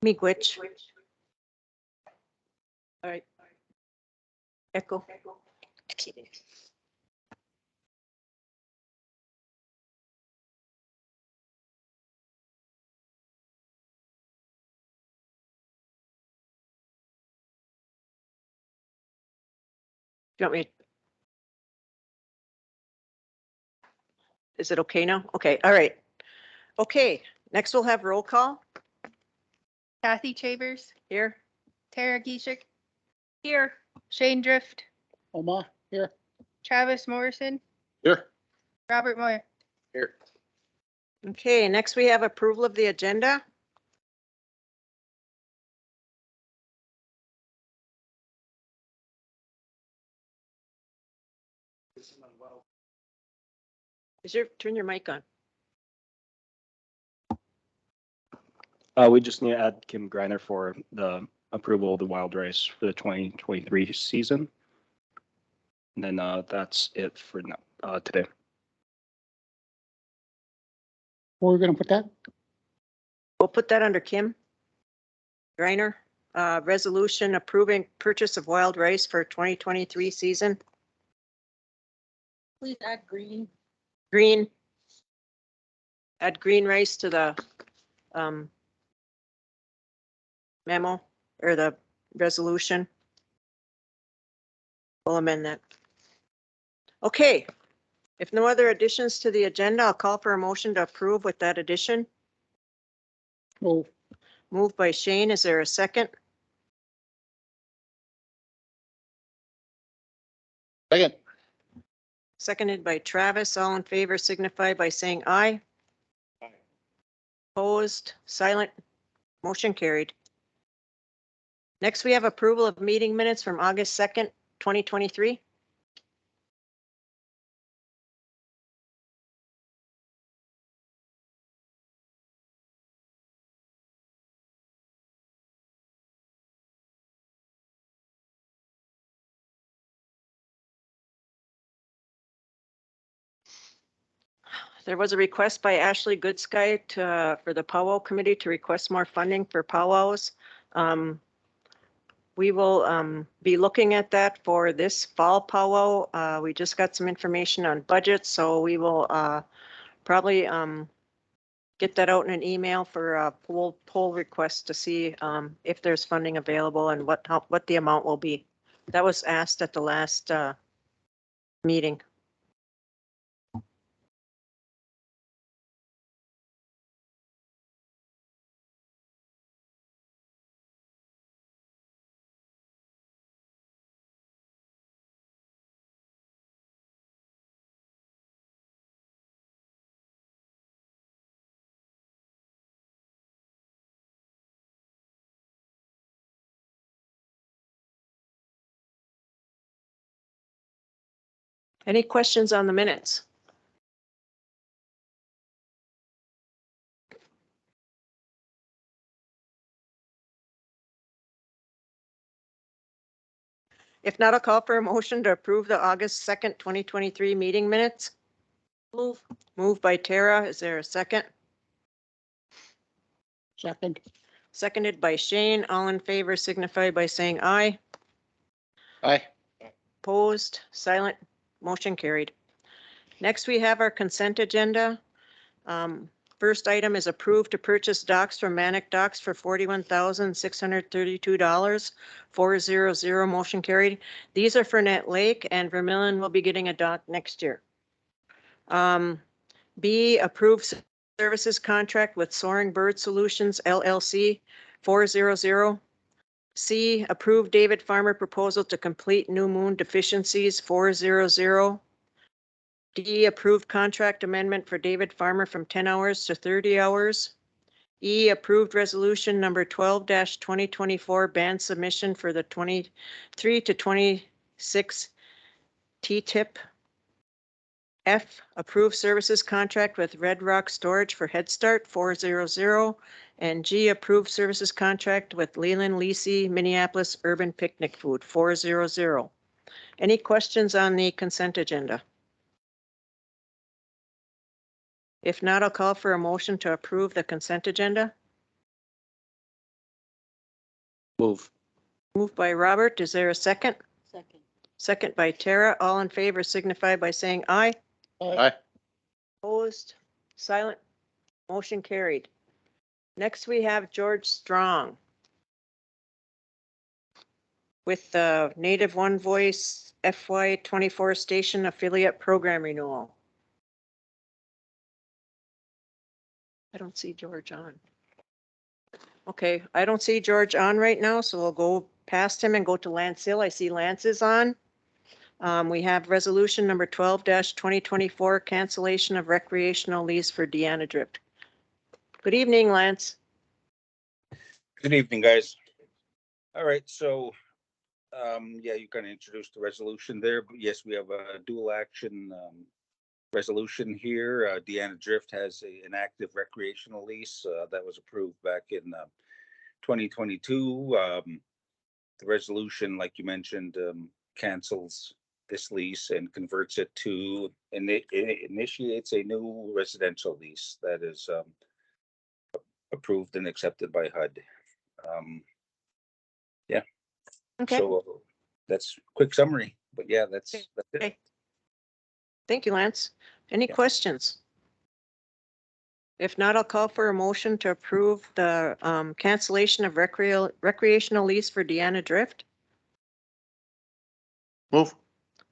Miigwech. All right. Echo. Do you want me? Is it okay now? Okay, all right. Okay, next we'll have roll call Kathy Chavers, here. Tara Gishik, Here. Shane Drift, Oma, here. Travis Morrison, Here. Robert Moyer. Here. Okay, next we have approval of the agenda. Turn your mic on. We just need to add Kim Greiner for the approval of the wild race for the 2023 season. And then that's it for now, today. Where are we gonna put that? We'll put that under Kim Greiner. Resolution approving purchase of wild rice for 2023 season. Please add green. Green. Add green rice to the memo or the resolution. We'll amend that. Okay. If no other additions to the agenda, I'll call for a motion to approve with that addition. Oh, Moved by Shane. Is there a second? second. Seconded by Travis. All in favor signify by saying aye. Aye. Opposed, silent, motion carried. Next, we have approval of meeting minutes from August 2nd, 2023. There was a request by Ashley Goodsky for the powwow committee to request more funding for powwows. We will be looking at that for this fall powwow. We just got some information on budget, so we will probably get that out in an email for a poll request to see if there's funding available and what the amount will be. That was asked at the last meeting. Any questions on the minutes? If not, I'll call for a motion to approve the August 2nd, 2023 meeting minutes. Moved by Tara. Is there a second? Second. Seconded by Shane. All in favor signify by saying aye. Aye. Opposed, silent, motion carried. Next, we have our consent agenda. First item is approved to purchase docks from Manic Docks for $41,632. 400, motion carried. These are for Net Lake, and Vermillion will be getting a dock next year. B, approved services contract with Soaring Bird Solutions LLC, 400. C, approved David Farmer proposal to complete New Moon deficiencies, 400. D, approved contract amendment for David Farmer from 10 hours to 30 hours. E, approved resolution number 12-2024 ban submission for the 23 to 26 T-tip. F, approved services contract with Red Rock Storage for Head Start, 400. And G, approved services contract with Leland Lisi Minneapolis Urban Picnic Food, 400. Any questions on the consent agenda? If not, I'll call for a motion to approve the consent agenda. Move. Moved by Robert. Is there a second? Second. Second by Tara. All in favor signify by saying aye. Aye. Opposed? Silent? Motion carried. Next, we have George Strong with the Native One Voice FY24 Station Affiliate Program Renewal. I don't see George on. Okay, I don't see George on right now, so we'll go past him and go to Lance Hill. I see Lance is on. We have resolution number 12-2024, cancellation of recreational lease for Deanna Drift. Good evening, Lance. Good evening, guys. All right, so, yeah, you kind of introduced the resolution there, but yes, we have a dual action, resolution here. Deanna Drift has an active recreational lease, that was approved back in, 2022. The resolution, like you mentioned, cancels this lease and converts it to, and it initiates a new residential lease that is, approved and accepted by HUD. Okay, So that's quick summary, but yeah, that's it. Okay. Thank you, Lance. Any Yeah. questions? If not, I'll call for a motion to approve the cancellation of recreational lease for Deanna Drift. Move.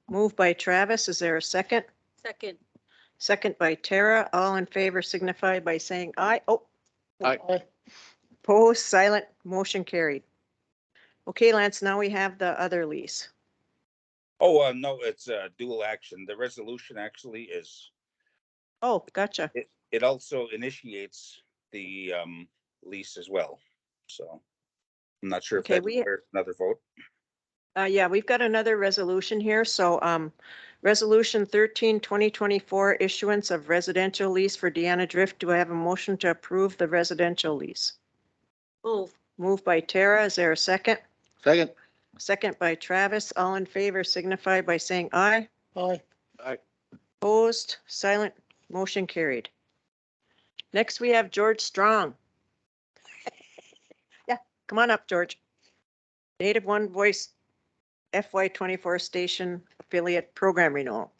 Moved by Travis. Is there a second? Second. Second by Tara. All in favor signify by saying aye. Oh, Aye. opposed, silent, motion carried. Okay, Lance, now we have the other lease. Oh, no, it's dual action. The resolution actually is, Oh, gotcha. it also initiates the lease as well. So I'm not sure if Okay, that we- requires another vote. Yeah, we've got another resolution here. So, resolution 13-2024 issuance of residential lease for Deanna Drift. Do I have a motion to approve the residential lease? Move. Moved by Tara. Is there a second? Second. Second by Travis. All in favor signify by saying aye. Aye. Aye. Opposed, silent, motion carried. Next, we have George Strong. Yeah, come on up, George. Native One Voice FY24 Station Affiliate Program Renewal.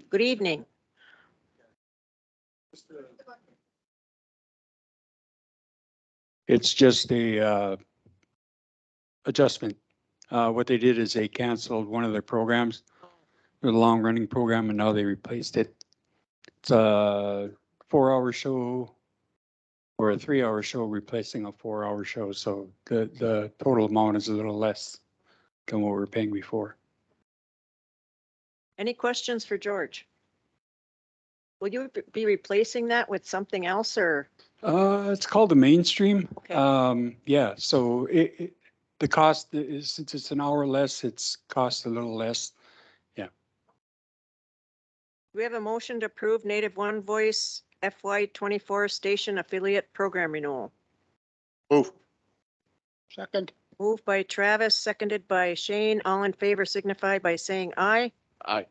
Good evening. It's just a adjustment. What they did is they canceled one of their programs, the long-running program, and now they replaced it. It's a 4-hour show or a 3-hour show replacing a 4-hour show. So the total amount is a little less than what we were paying before. Any questions for George? Will you be replacing that with something else or? It's called the mainstream. Okay. Yeah, so the cost is, since it's an hour less, it's cost a little less. We have a motion to approve Native One Voice FY24 Station Affiliate Program Renewal. Move. Second. Moved by Travis, seconded by Shane. All in favor signify by saying aye. Aye.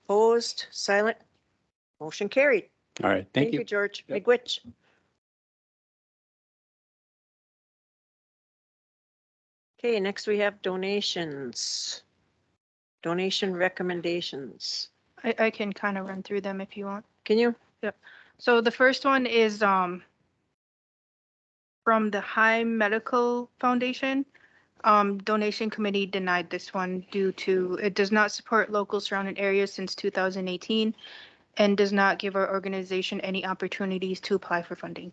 Opposed, silent, motion carried. All right, thank you. George. Yep. Miigwech. Okay, next we have donations. Donation recommendations. I can kind of run through them if you want. Can you? So the first one is from the High Medical Foundation. Donation committee denied this one due to it does not support local surrounding areas since 2018 and does not give our organization any opportunities to apply for funding.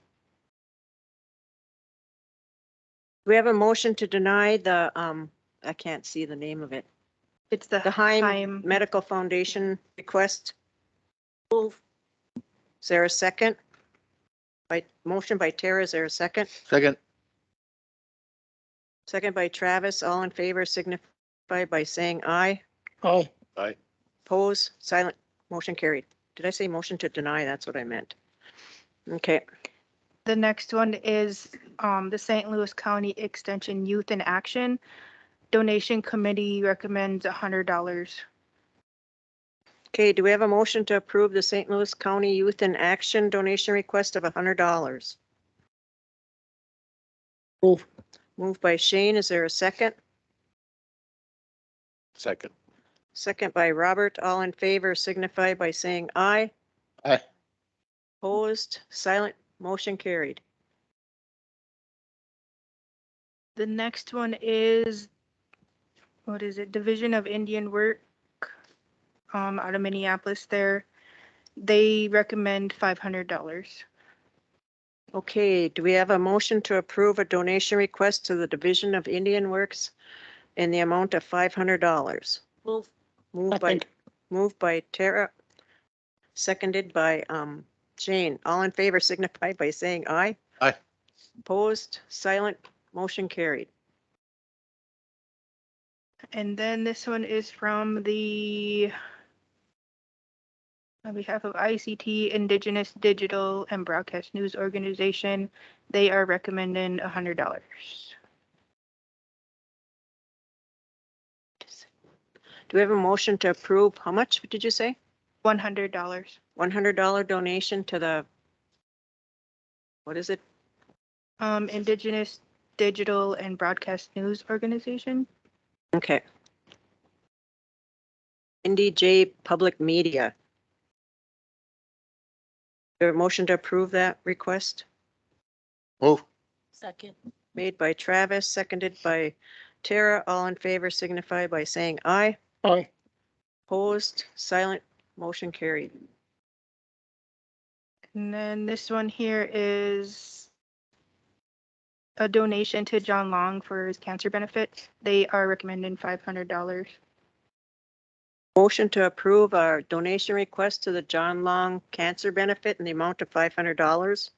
We have a motion to deny the, I can't see the name of it. It's the The Heim Heim. Medical Foundation request. Move. Is there a second? Motion by Tara, is there a second? Second. Second by Travis. All in favor signify by saying aye. Aye. Aye. Oppose, silent, motion carried. Did I say motion to deny? That's what I meant. Okay, The next one is the St. Louis County Extension Youth in Action. Donation committee recommends $100. okay, do we have a motion to approve the St. Louis County Youth in Action donation request of $100? Move. Moved by Shane. Is there a second? Second. Second by Robert. All in favor signify by saying aye. Aye. Opposed, silent, motion carried. The next one is, what is it? Division of Indian Work, out of Minneapolis there. They recommend $500. Okay, do we have a motion to approve a donation request to the Division of Indian Works in the amount of $500? Move. Moved by, Second. moved by Tara, seconded by, Shane. All in favor signify by saying aye. Aye. Opposed, silent, motion carried. And then this one is from the, on behalf of ICT, Indigenous Digital and Broadcast News Organization. They are recommending $100. Do we have a motion to approve, how much did you say? $100. $100 donation to the, what is it? Indigenous Digital and Broadcast News Organization. Okay. NDJ Public Media. There a motion to approve that request? Move. Second. Made by Travis, seconded by Tara. All in favor signify by saying aye. Aye. Opposed, silent, motion carried. And then this one here is a donation to John Long for his cancer benefit. They are recommending $500. Motion to approve our donation request to the John Long Cancer Benefit in the amount of $500.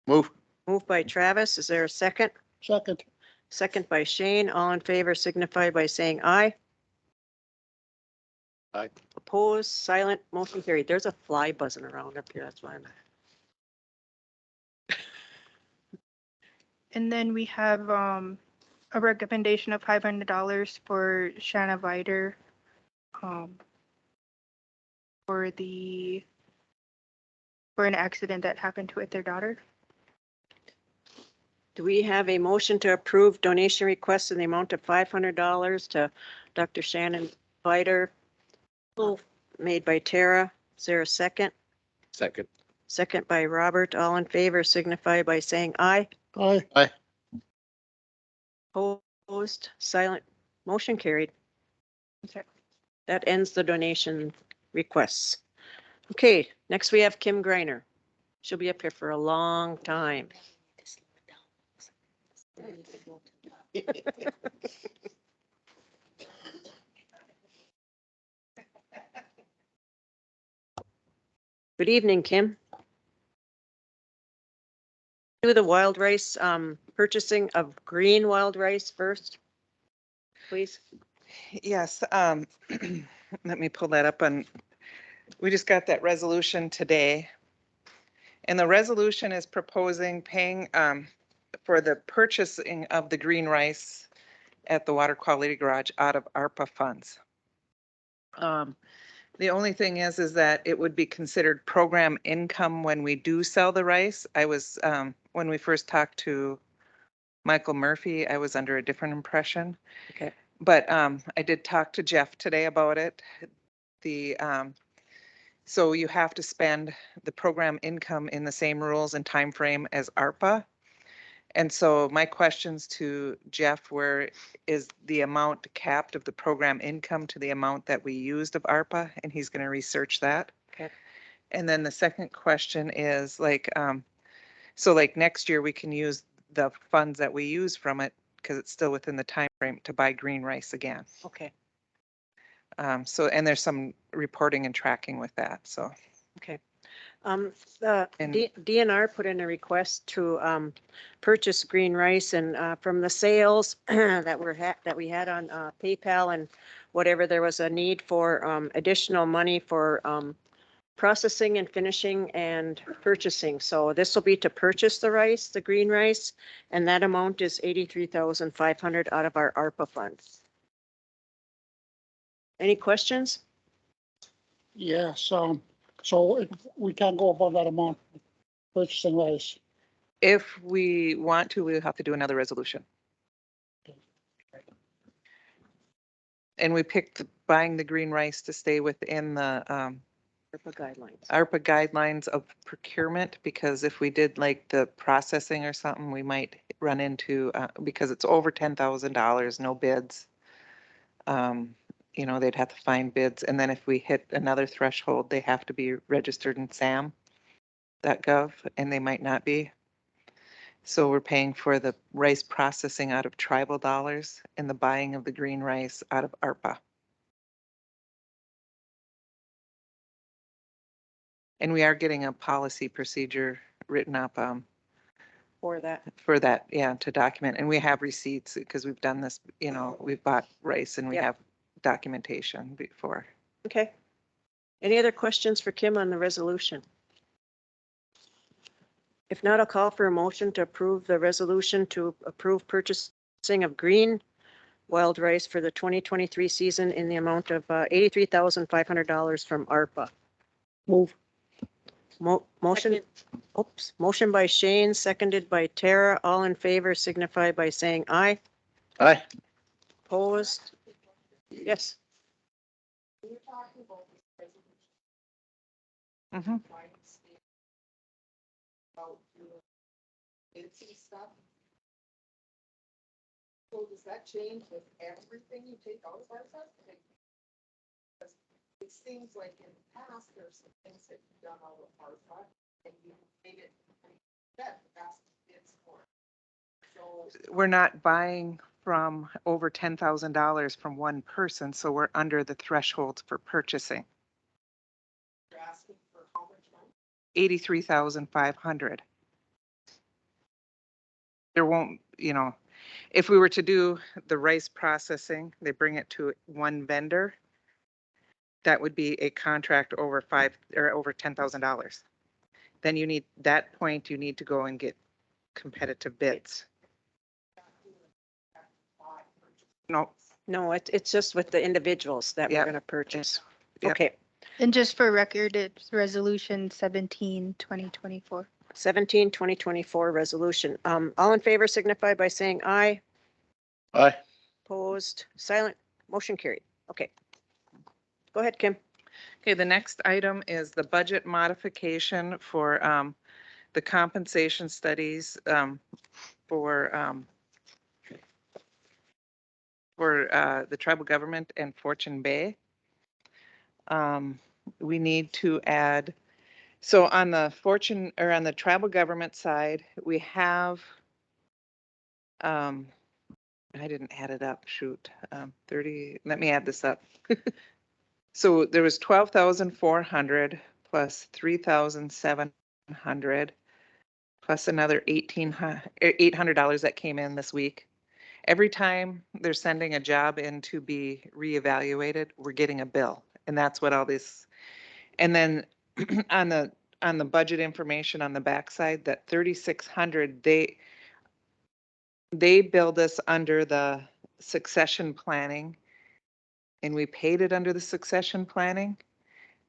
Move. Moved by Travis. Is there a second? Second. Second by Shane. All in favor signify by saying aye. Aye. Opposed, silent, motion carried. There's a fly buzzing around up here. That's why I'm. And then we have a recommendation of $500 for Shanna Vider for an accident that happened with their daughter. Do we have a motion to approve donation request in the amount of $500 to Dr. Shannon Vider? Move. Made by Tara. Is there a second? Second. Second by Robert. All in favor signify by saying aye. Aye. Aye. Opposed, silent, motion carried. Okay. That ends the donation requests. Okay, next we have Kim Greiner. She'll be up here for a long time. Good evening, Kim. Do the wild rice, purchasing of green wild rice first, please. Yes, let me pull that up and we just got that resolution today. And the resolution is proposing paying for the purchasing of the green rice at the Water Quality Garage out of ARPA funds. The only thing is that it would be considered program income when we do sell the rice. I was, when we first talked to Michael Murphy, I was under a different impression. Okay. But I did talk to Jeff today about it. So you have to spend the program income in the same rules and time frame as ARPA. And so my questions to Jeff were, is the amount capped of the program income to the amount that we used of ARPA? And he's going to research that. Okay. And then the second question is like, so like next year we can use the funds that we use from it because it's still within the time frame to buy green rice again. Okay, So, and there's some reporting and tracking with that, so. okay. The And- DNR put in a request to purchase green rice, and from the sales that we had on PayPal and whatever, there was a need for additional money for processing and finishing and purchasing. So this will be to purchase the rice, the green rice, and that amount is 83,500 out of our ARPA funds. Any questions? Yes, so we can't go above that amount purchasing rice. If we want to, we'll have to do another resolution. And we picked buying the green rice to stay within the ARPA guidelines. ARPA guidelines of procurement, because if we did like the processing or something, we might run into, because it's over $10,000, no bids. You know, they'd have to find bids, and then if we hit another threshold, they have to be registered in SAM.gov, and they might not be. So we're paying for the rice processing out of tribal dollars and the buying of the green rice out of ARPA. And we are getting a policy procedure written up For that. for that, yeah, to document. And we have receipts because we've done this, you know, we've bought rice and we Yeah. have documentation before. Okay. Any other questions for Kim on the resolution? If not, I'll call for a motion to approve the resolution to approve purchasing of green wild rice for the 2023 season in the amount of $83,500 from ARPA. Move. Motion, oops, motion by Shane, seconded by Tara. All in favor signify by saying aye. Aye. Opposed? Yes. Mhm. So does that change with everything you take out of our testing? It seems like in the past, there's some things that you've done out of our side and you made it that fast it's for. So We're not buying from over $10,000 from one person, so we're under the threshold for purchasing. you're asking for how much money? 83,500. There won't, you know, if we were to do the rice processing, they bring it to one vendor. That would be a contract over over $10,000. Then you need, that point, you need to go and get competitive bids. No, No, it's just with the individuals that we're Yep. going to purchase. Yep. Okay, And just for record, it's resolution 17, 2024. 17, 2024 resolution. All in favor signify by saying aye. Aye. Opposed, silent, motion carried. Okay. Go ahead, Kim. okay, the next item is the budget modification for the compensation studies for the tribal government and Fortune Bay. We need to add, so on the Fortune, or on the tribal government side, we have, I didn't add it up, shoot, 30, let me add this up. So there was 12,400 plus 3,700 plus another $800 that came in this week. Every time they're sending a job in to be reevaluated, we're getting a bill, and that's what all this. And then on the budget information on the backside, that 3,600, they billed us under the succession planning, and we paid it under the succession planning.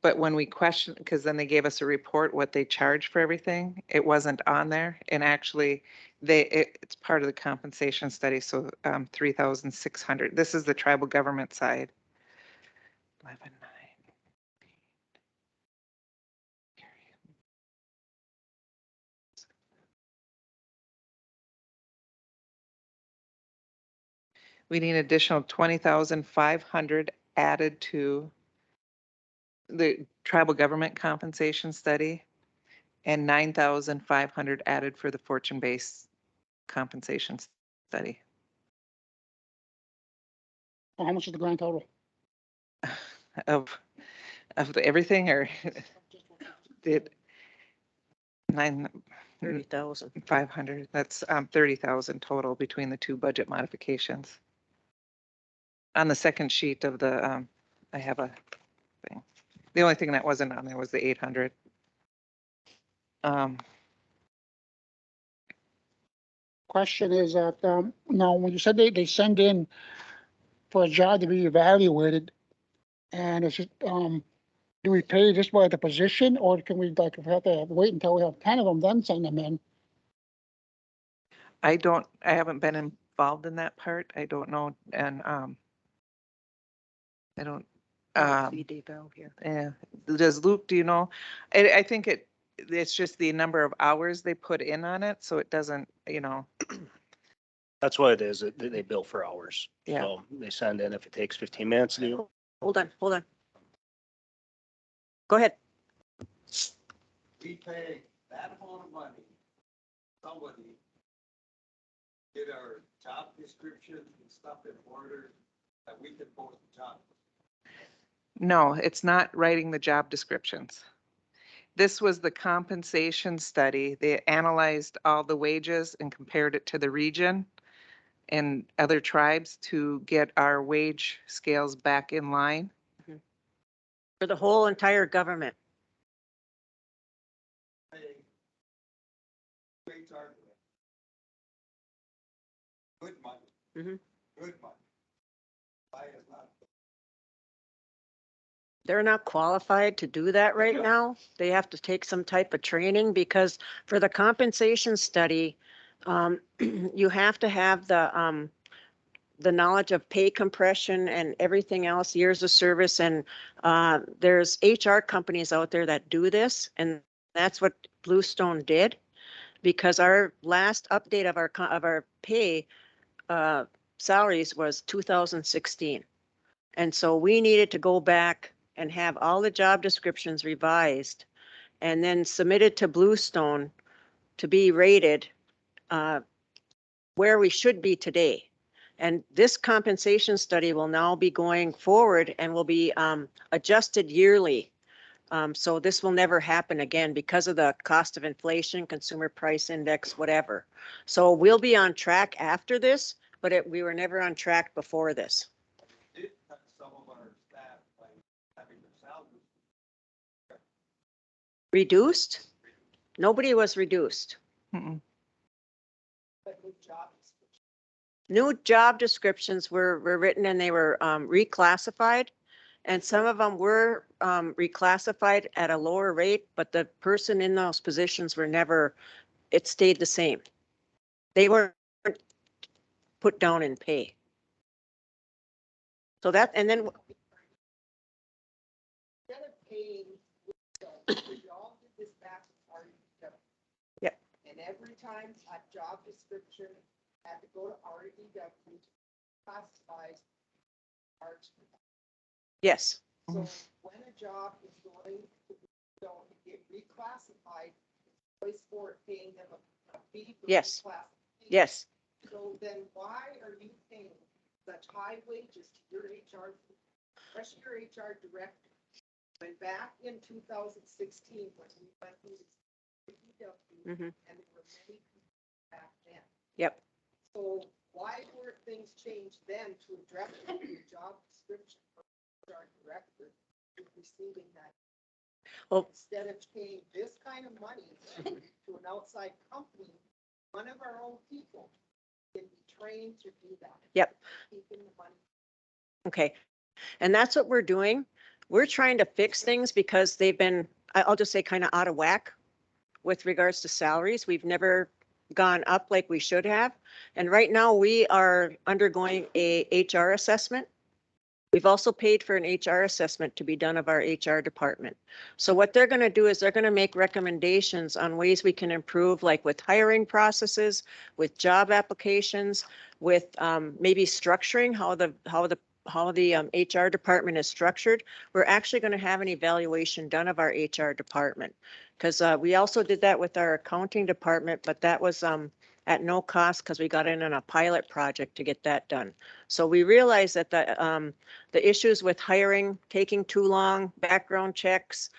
But when we questioned, because then they gave us a report what they charged for everything, it wasn't on there. And actually, it's part of the compensation study. So 3,600. This is the tribal government side. 11,900. We need additional 20,500 added to the tribal government compensation study and 9,500 added for the fortune-based compensation study. How much is the grand total? Of everything, or did 30,000. 9,500, that's 30,000 total between the two budget modifications. On the second sheet of the, I have a thing. The only thing that wasn't on there was the 800. Question is that, now, when you said they send in for a job to be evaluated, and it's just, do we pay just by the position, or can we, like, if we have to wait until we have 10 of them, then send them in? I haven't been involved in that part. I don't know. And, I don't, See Dave Bell here. yeah. Does Luke, do you know? I think it's just the number of hours they put in on it. So it doesn't, That's what it is. They bill for hours. Yeah. So they send in if it takes 15 minutes to do. Hold on. Go ahead. We pay that amount of money, somebody get our job description and stuff in order that we can post the job. no, it's not writing the job descriptions. This was the compensation study. They analyzed all the wages and compared it to the region and other tribes to get our wage scales back in line. For the whole entire government. Pay HR director. Good money. Mhm. Good money. Why is not? They're not qualified to do that right now. They have to take some type of training because for the compensation study, you have to have the knowledge of pay compression and everything else, years of service. And there's HR companies out there that do this. And that's what Bluestone did. Because our last update of our pay salaries was 2016. And so we needed to go back and have all the job descriptions revised and then submitted to Bluestone to be rated where we should be today. And this compensation study will now be going forward and will be adjusted yearly. So this will never happen again because of the cost of inflation, consumer price index, whatever. So we'll be on track after this, but we were never on track before this. Did cut some of our staff by having their salaries. Reduced? Nobody was reduced. Mm-mm. But with job description. New job descriptions were written and they were reclassified. And some of them were reclassified at a lower rate, but the person in those positions were never, it stayed the same. They weren't put down in pay. So that, and then, Instead of paying, we all did this back in REW. Yep. And every time a job description had to go to REW, classifies our. yes, So when a job is going to, get reclassified, it's always for paying them a fee for Yes. reclassification. yes. So then why are you paying such high wages to your HR, especially your HR director? When back in 2016, when we went through this, Mhm. and there were many people back then. Yep. So why weren't things changed then to address the job description for our director who's receiving that? Well- Instead of paying this kind of money to an outside company, one of our own people can be trained to do that. Yep. Keeping the money. Okay. And that's what we're doing. We're trying to fix things because they've been, I'll just say kind of out of whack with regards to salaries. We've never gone up like we should have. And right now we are undergoing a HR assessment. We've also paid for an HR assessment to be done of our HR department. So what they're going to do is they're going to make recommendations on ways we can improve, like with hiring processes, with job applications, with maybe structuring how the HR department is structured. We're actually going to have an evaluation done of our HR department because we also did that with our accounting department, but that was at no cost because we got in on a pilot project to get that done. So we realized that the issues with hiring, taking too long, background checks,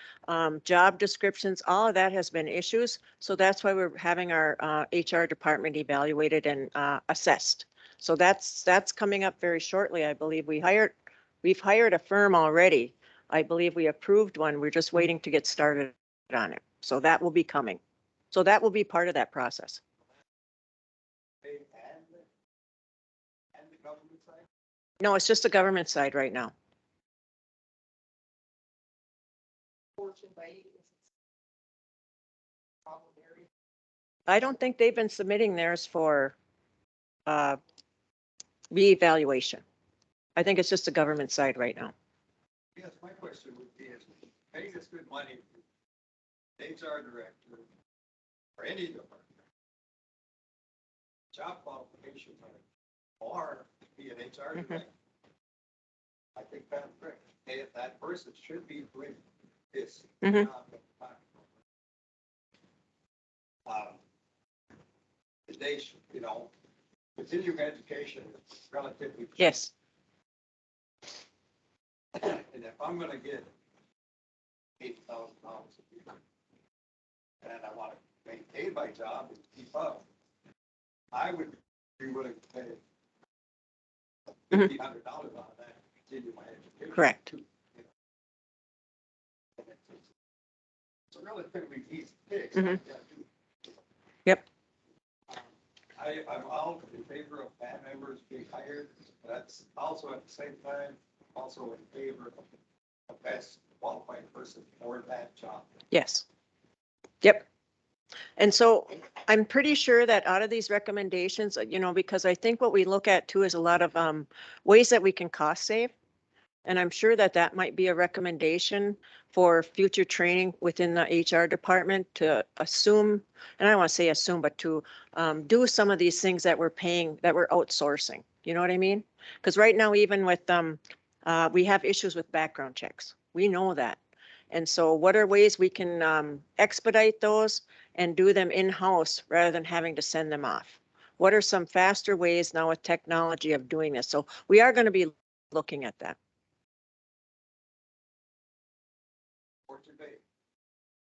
job descriptions, all of that has been issues. So that's why we're having our HR department evaluated and assessed. So that's coming up very shortly. I believe we've hired a firm already. I believe we approved one. We're just waiting to get started on it. So that will be coming. So that will be part of that process. Pay and the government side. No, it's just the government side right now. Fortune by problem area. I don't think they've been submitting theirs for uh, reevaluation. I think it's just the government side right now. Yes, my question would be, is paying this good money, to HR director, or any department, job qualifications or be an HR director. I think that's correct. Hey, that person should be doing this. Mhm. not they should, continuing education is relatively. cheap. Yes. And if I'm gonna get $8,000 a year, and I want to maintain my job and keep up, I would be willing to pay Mhm. $1,500 out of that to continue my education. Correct. too, you know. And it's a relatively easy fix. Mhm. All you gotta do. Yep. I'm all in favor of band members being hired, but that's also at the same time, also in favor of the best qualified person for that job. Yes. Yep. And so I'm pretty sure that out of these recommendations, because I think what we look at too is a lot of ways that we can cost save. And I'm sure that that might be a recommendation for future training within the HR department to assume, and I don't want to say assume, but to do some of these things that we're paying, that we're outsourcing. You know what I mean? Because right now, even with we have issues with background checks. We know that. And so what are ways we can expedite those and do them in-house rather than having to send them off? What are some faster ways now with technology of doing this? So we are going to be looking at that. Fortune Bay.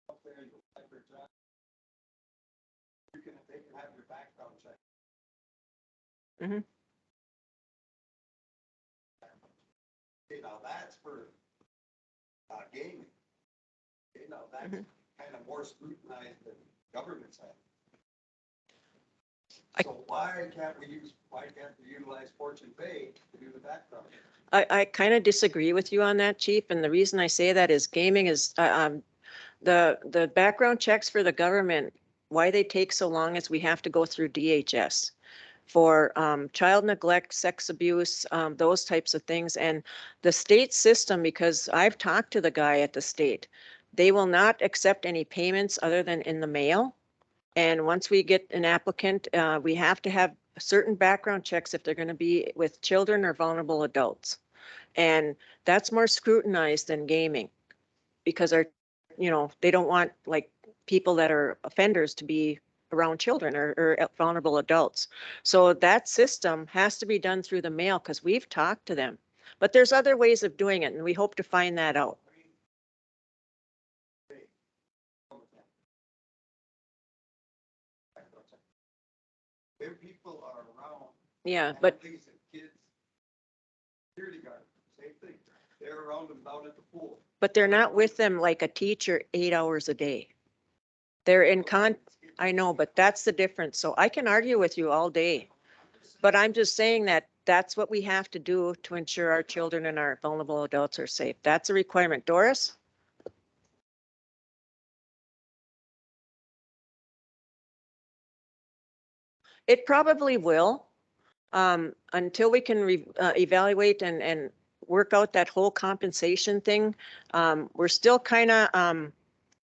Up there, you apply for a job. They can have your background check. Mhm. Okay, now that's for gaming. Okay, now that's Mhm. kind of more scrutinized than government side. I- So why can't we utilize Fortune Bay to do the background? I kind of disagree with you on that, Chief. And the reason I say that is gaming is the background checks for the government, why they take so long is we have to go through DHS for child neglect, sex abuse, those types of things. And the state system, because I've talked to the guy at the state, they will not accept any payments other than in the mail. And once we get an applicant, we have to have certain background checks if they're going to be with children or vulnerable adults. And that's more scrutinized than gaming because they don't want like people that are offenders to be around children or vulnerable adults. So that system has to be done through the mail because we've talked to them. But there's other ways of doing it and we hope to find that out. When people are around. Yeah, but Families and kids. Security guard, same thing. They're around them down at the pool. they're not with them like a teacher 8 hours a day. They're in I know, but that's the difference. So I can argue with you all day. But I'm just saying that that's what we have to do to ensure our children and our vulnerable adults are safe. That's a requirement. Doris? It probably will, until we can evaluate and work out that whole compensation thing. We're still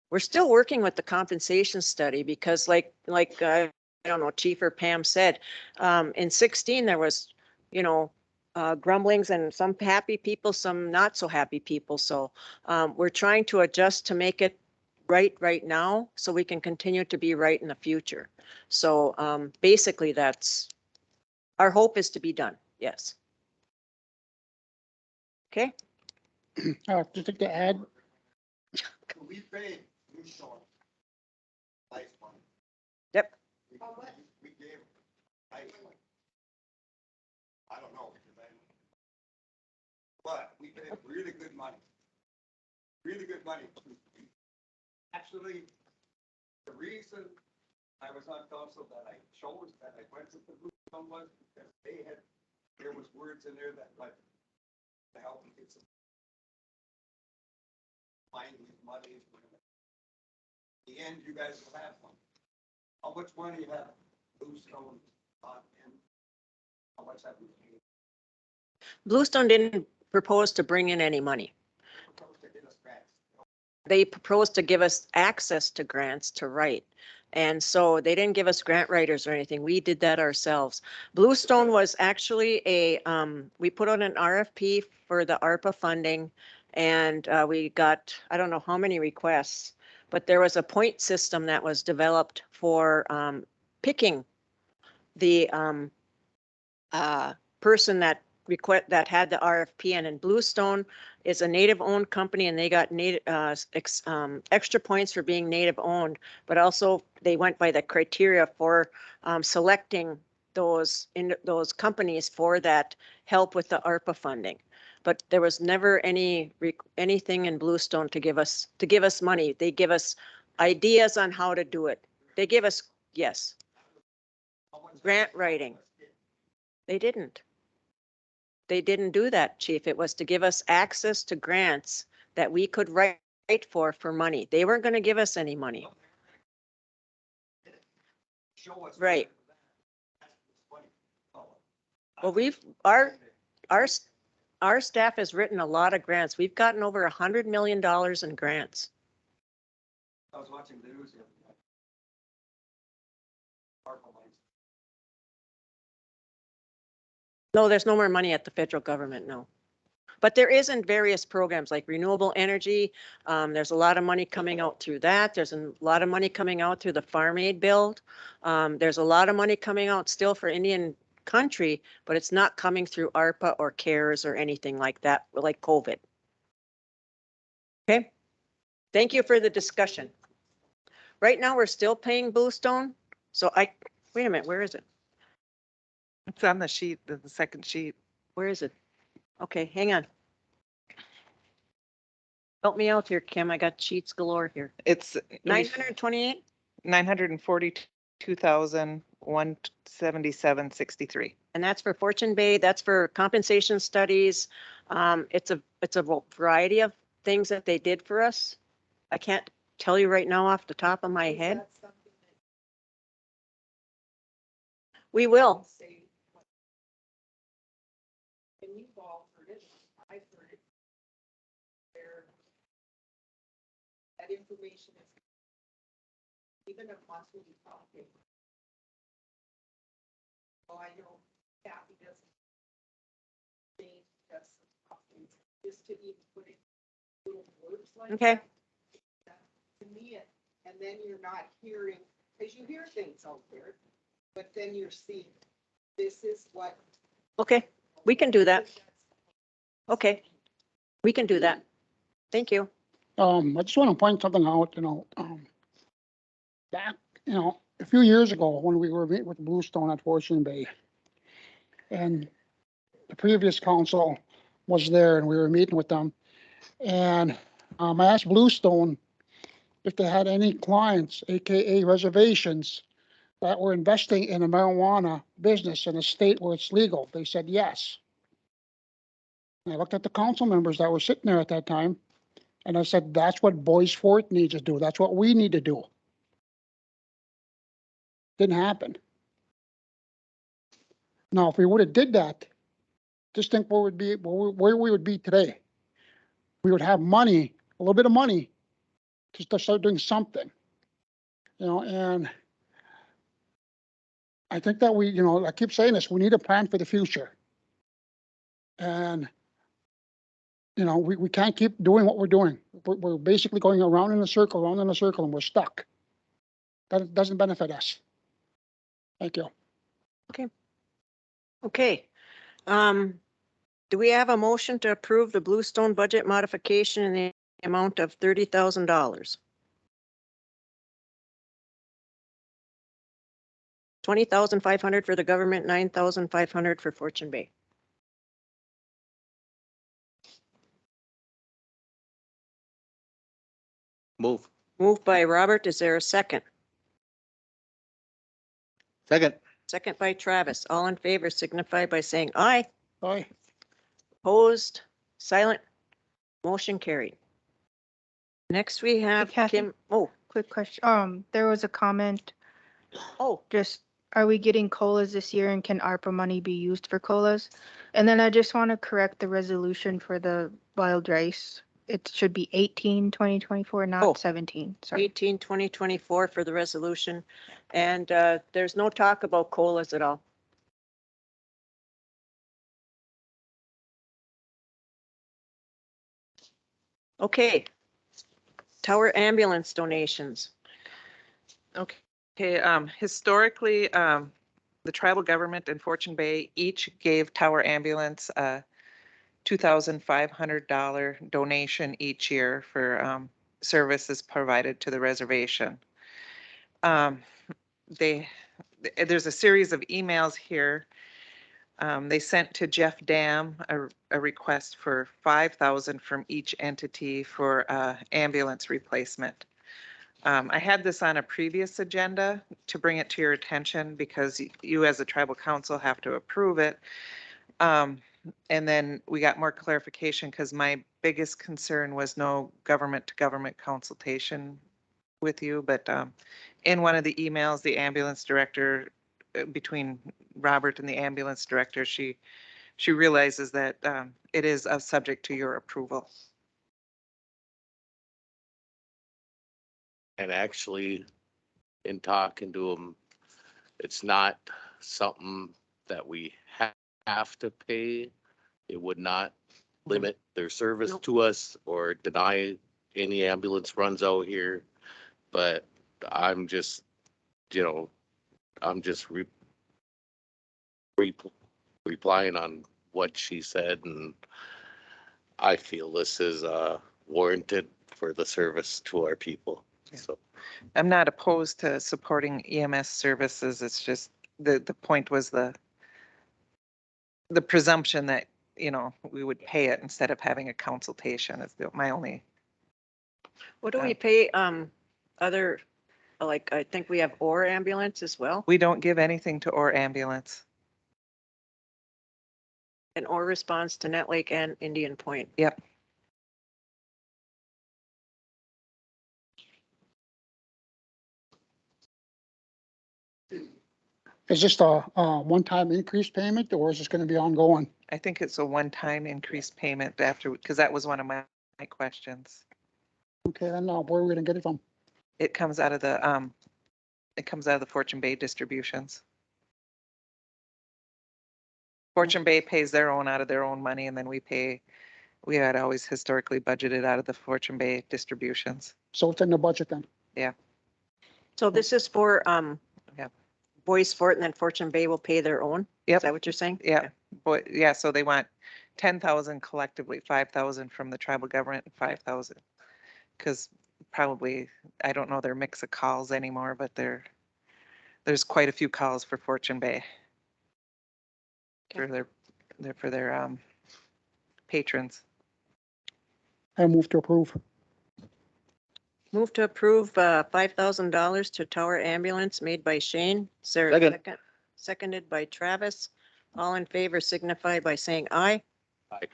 we're still working with the compensation study because I don't know, Chief or Pam said, in 16, there was, grumblings and some happy people, some not so happy people. So we're trying to adjust to make it right now so we can continue to be right in the future. So basically that's, our hope is to be done. Yes. Okay. Just like to add, We paid New Sean. Nice money. Yep. We gave nice money. I don't know. But we paid really good money. Really good money. Actually, the reason I was on council that I chose that I went with the Blue Zone was because there was words in there that like to help me get some find these monies. In the end, you guys will have one. How much money have Bluestone brought in? How much have we paid? Bluestone didn't propose to bring in any money. Supposed to get us grants. They proposed to give us access to grants to write. And so they didn't give us grant writers or anything. We did that ourselves. Bluestone was actually we put out an RFP for the ARPA funding and we got, I don't know how many requests, but there was a point system that was developed for picking the person that that had the RFP in. And Bluestone is a native-owned company, and they got native extra points for being native-owned, but also they went by the criteria for selecting those companies for that help with the ARPA funding. But there was never anything in Bluestone to give us money. They give us ideas on how to do it. They give us, yes, How much have grant we writing. invested? They didn't. They didn't do that, Chief. It was to give us access to grants that we could write for money. They weren't going to give us any money. Show us. Right. That's what's funny. Oh, Well, our staff has written a lot of grants. We've gotten over $100 million in grants. I was watching the news the other night. ARPA money. No, there's no more money at the federal government, no. But there is in various programs like renewable energy. There's a lot of money coming out through that. There's a lot of money coming out through the Farm Aid build. There's a lot of money coming out still for Indian country, but it's not coming through ARPA or CARES or anything like that, like COVID. Okay, thank you for the discussion. Right now, we're still paying Bluestone. So wait a minute, where is it? It's on the sheet, the second sheet. Where is it? Okay, hang on. Help me out here, Kim. I got sheets galore here. It's 928? 942,177.63. And that's for Fortune Bay. That's for compensation studies. It's a variety of things that they did for us. I can't tell you right now off the top of my Is head. that something that We will. you say, and you've all heard it, I've heard it. Where that information is, even a monthly talking. Oh, I know Kathy doesn't. Jane does some talking, just to even put in little words like Okay. that. To me, and then you're not hearing, because you hear things out there, but then you're seeing, this is what. Okay, we can do that. Okay, we can do that. Thank you. I just want to point something out, back, a few years ago when we were meeting with Bluestone at Fortune Bay. And the previous council was there and we were meeting with them. And I asked Bluestone if they had any clients, AKA reservations, that were investing in a marijuana business in a state where it's legal. They said yes. And I looked at the council members that were sitting there at that time, and I said, that's what Boys Fort needs to do. That's what we need to do. Didn't happen. Now, if we would have did that, just think where we would be today. We would have money, a little bit of money, to start doing something. And I think that I keep saying this, we need a plan for the future. And, we can't keep doing what we're doing. We're basically going around in a circle, and we're stuck. That doesn't benefit us. Thank you. Okay. Do we have a motion to approve the Bluestone budget modification in the amount of $30,000? 20,500 for the government, 9,500 for Fortune Bay. Move. Moved by Robert. Is there a second? Second. Second by Travis. All in favor signify by saying aye. Aye. Opposed, silent, motion carried. Next we have Kathy? Kim. Oh, Quick question. There was a comment Oh, Just, are we getting COLAs this year and can ARPA money be used for COLAs? And then I just want to correct the resolution for the wild rice. It should be 18/2024, Oh. not 17, sorry. 18/2024 for the resolution. And there's no talk about COLAs at all. Okay. Tower ambulance donations. Okay, historically, the tribal government in Fortune Bay each gave Tower Ambulance a $2,500 donation each year for services provided to the reservation. There's a series of emails here. They sent to Jeff Dam a request for 5,000 from each entity for ambulance replacement. I had this on a previous agenda to bring it to your attention because you as a tribal council have to approve it. And then we got more clarification because my biggest concern was no government to government consultation with you. But in one of the emails, the ambulance director, between Robert and the ambulance director, she realizes that it is subject to your approval. And actually, in talking to them, it's not something that we have to pay. It would not limit their service Nope. to us or deny any ambulance runs out here. But I'm just, I'm just replying on what she said, and I feel this is warranted for the service to our people. Yeah. So I'm not opposed to supporting EMS services. It's just the point was the presumption that, we would pay it instead of having a consultation is my only. What do we pay other, like, I think we have OR ambulance as well, We don't give anything to OR ambulance. and OR responds to Net Lake and Indian Point. Yep. Is this a one-time increase payment or is this gonna be ongoing? I think it's a one-time increased payment after, because that was one of my questions. Okay, then where are we gonna get it from? It comes out of the Fortune Bay distributions. Fortune Bay pays their own out of their own money, and then we had always historically budgeted out of the Fortune Bay distributions. So it's in the budget then? So this is for Yeah. Boys Fort, and then Fortune Bay will pay their own? Is Yep. that what you're saying? Yeah, but yeah, so they want 10,000 collectively, 5,000 from the tribal government and 5,000. Because probably, I don't know their mix of calls anymore, but there's quite a few calls for Fortune Bay. For their patrons. I move to approve. Move to approve $5,000 to Tower Ambulance made by Shane. Is there a Second. second? Seconded by Travis. All in favor signify by saying aye. Aye.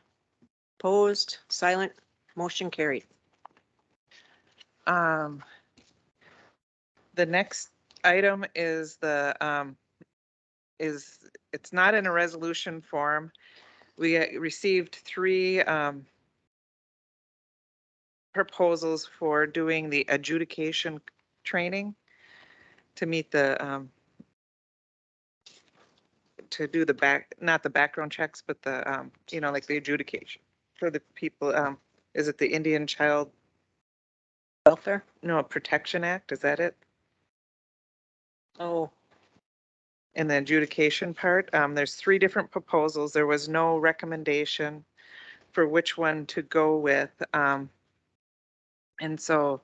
Opposed, silent, motion carried. The next item is it's not in a resolution form. We received 3 proposals for doing the adjudication training to meet the to do not the background checks, but the like the adjudication for the people. Is it the Indian Child Welfare? Protection Act? Is that it? Oh, In the adjudication part, there's 3 different proposals. There was no recommendation for which one to go with. And so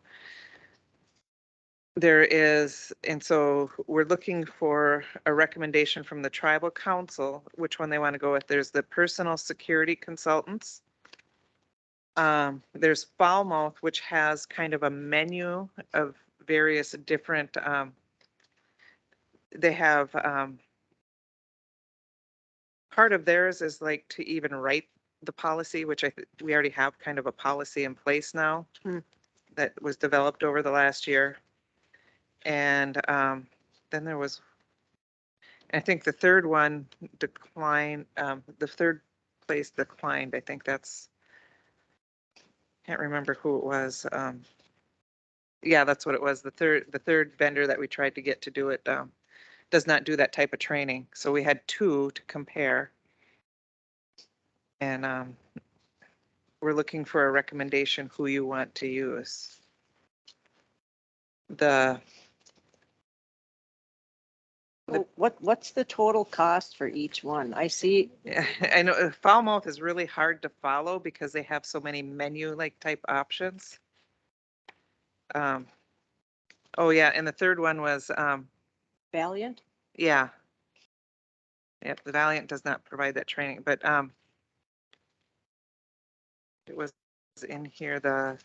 we're looking for a recommendation from the tribal council, which one they want to go with. There's the personal security consultants. There's Falmouth, which has kind of a menu of various different, they have, part of theirs is like to even write the policy, which we already have kind of a policy in place now that was developed over the last year. And then there was, I think the third one declined, the third place declined. I think that's, can't remember who it was. Yeah, that's what it was. The third vendor that we tried to get to do it does not do that type of training. So we had two to compare. And we're looking for a recommendation who you want to use. The, What's the total cost for each one? I see, I know Falmouth is really hard to follow because they have so many menu like type options. Oh yeah, and the third one was, Valiant? yeah. Yep, the Valiant does not provide that training, but it was in here, the,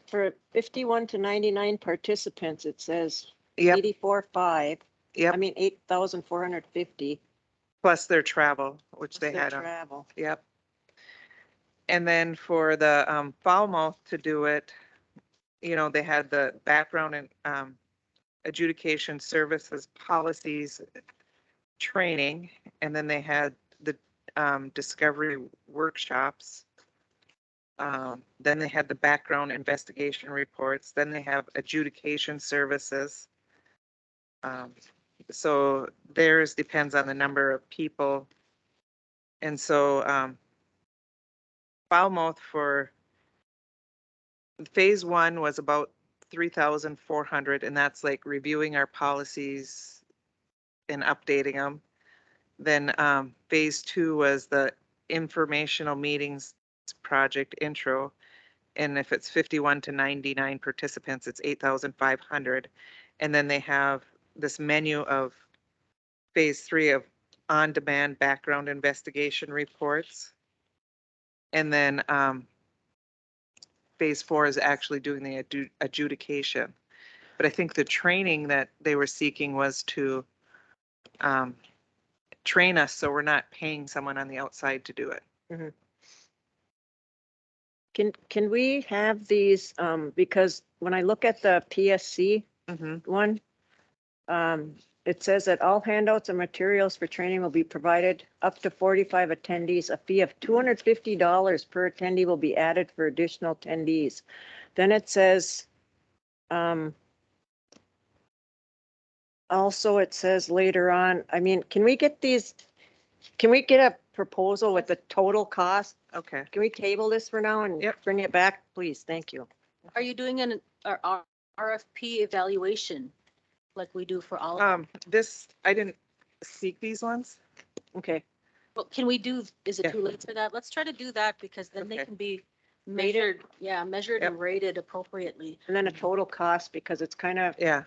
For 51 to 99 participants, it says yep, 84.5. I yep, mean, 8,450. plus their travel, which they Their had on. travel. Yep. And then for the Falmouth to do it, they had the background and adjudication services policies training, and then they had the discovery workshops. Then they had the background investigation reports. Then they have adjudication services. So theirs depends on the number of people. And so Falmouth for phase one was about 3,400, and that's like reviewing our policies and updating them. Then phase two was the informational meetings project intro. And if it's 51 to 99 participants, it's 8,500. And then they have this menu of phase three of on-demand background investigation reports. And then phase four is actually doing the adjudication. But I think the training that they were seeking was to train us so we're not paying someone on the outside to do it. Can we have these, because when I look at the PSC one, it says that all handouts and materials for training will be provided up to 45 attendees. A fee of $250 per attendee will be added for additional attendees. Then it says, also it says later on, I mean, can we get a proposal with the total cost? Okay. Can we table this for now and Yep. bring it back, please? Thank you. Are you doing an RFP evaluation like we do for all of them? This, I didn't seek these ones. Okay. Well, can we do, is it Yeah. too late for that? Let's try to do that because then they Okay. can be Rated? measured Yep. and rated appropriately. And then a total cost, because it's kind of Yeah.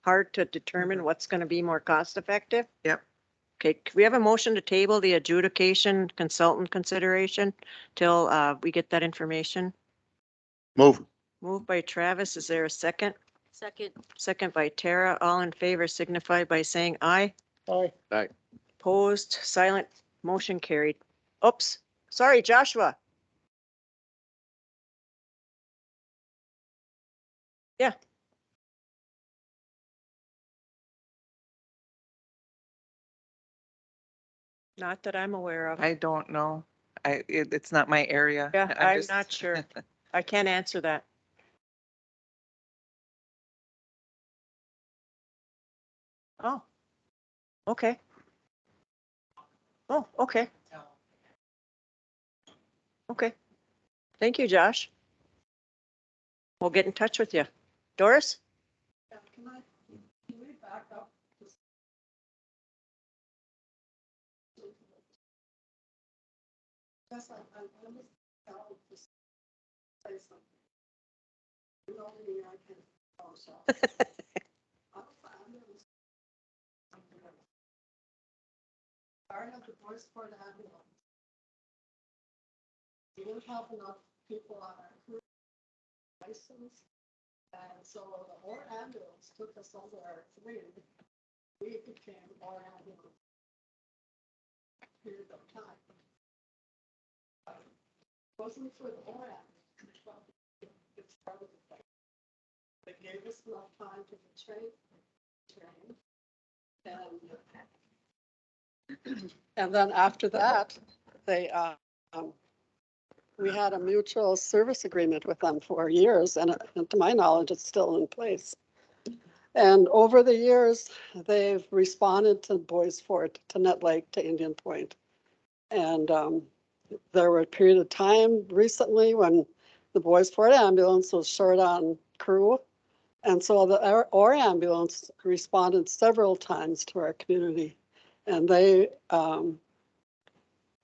hard to determine what's going to be more cost effective. Yep. Okay, could we have a motion to table the adjudication consultant consideration till we get that information? Move. Moved by Travis. Is there a second? Second, Second by Tara. All in favor signify by saying aye. Aye. Opposed, silent, motion carried. Oops, sorry, Joshua. Yeah. Not that I'm aware of. I don't know. It's not my area. Yeah, I'm just- not sure. I can't answer that. Oh. Okay. Oh, okay. Okay. Thank you, Josh. We'll get in touch with you. Doris? Can we back up? Yes, I want to tell this, say something. You know me, I can, oh, so. Part of the Bridgeport ambulance. We didn't have enough people on our crew license. And so the whole ambulance took us over our three. We became more ambulance. Period of time. Wasn't for the whole ambulance. It's gave us enough time to train. And then after that, they, we had a mutual service agreement with them for years, and to my knowledge, it's still in place. And over the years, they've responded to Boys Fort, to Nut Lake, to Indian Point. And there were a period of time recently when the Boys Fort ambulance was short on crew. And so our ambulance responded several times to our community. And they,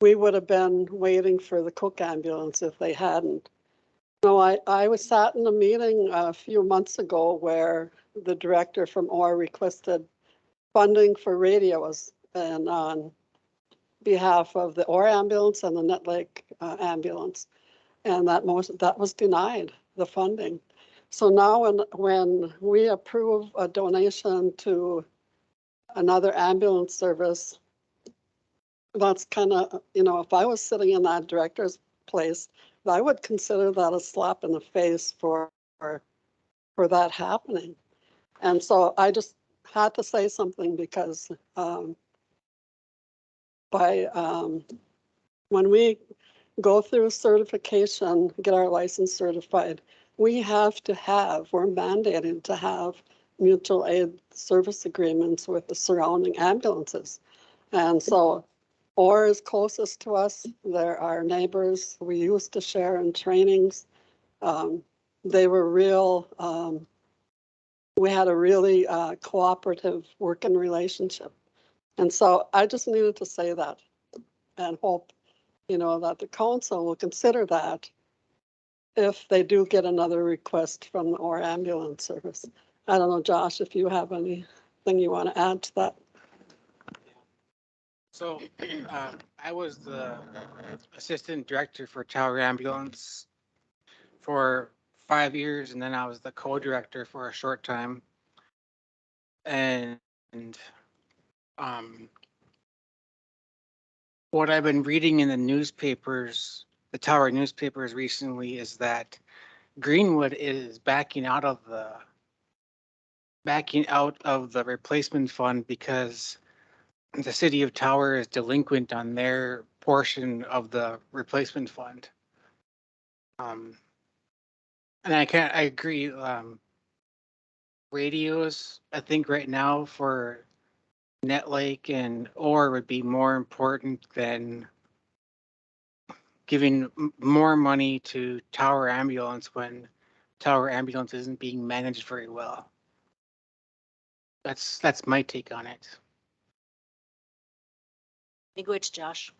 we would have been waiting for the Cook ambulance if they hadn't. No, I was sat in a meeting a few months ago where the director from OR requested funding for radios and on behalf of the OR ambulance and the Nut Lake ambulance. And that was denied, the funding. So now when we approve a donation to another ambulance service, that's kind of, you know, if I was sitting in that director's place, I would consider that a slap in the face for that happening. And so I just had to say something because when we go through certification, get our license certified, we're mandated to have mutual aid service agreements with the surrounding ambulances. And so OR is closest to us. They're our neighbors. We used to share in trainings. They were we had a really cooperative working relationship. And so I just needed to say that and hope, you know, that the council will consider that if they do get another request from the OR ambulance service. I don't know, Josh, if you have anything you want to add to that. So I was the assistant director for Tower Ambulance for 5 years, and then I was the co-director for a short time. And what I've been reading in the newspapers, the Tower newspapers recently, is that Greenwood is backing out of the replacement fund because the city of Tower is delinquent on their portion of the replacement fund. And I agree. Radios, I think right now for Netlake and OR would be more important than giving more money to Tower Ambulance when Tower Ambulance isn't being managed very well. That's my take on it. Language, Josh.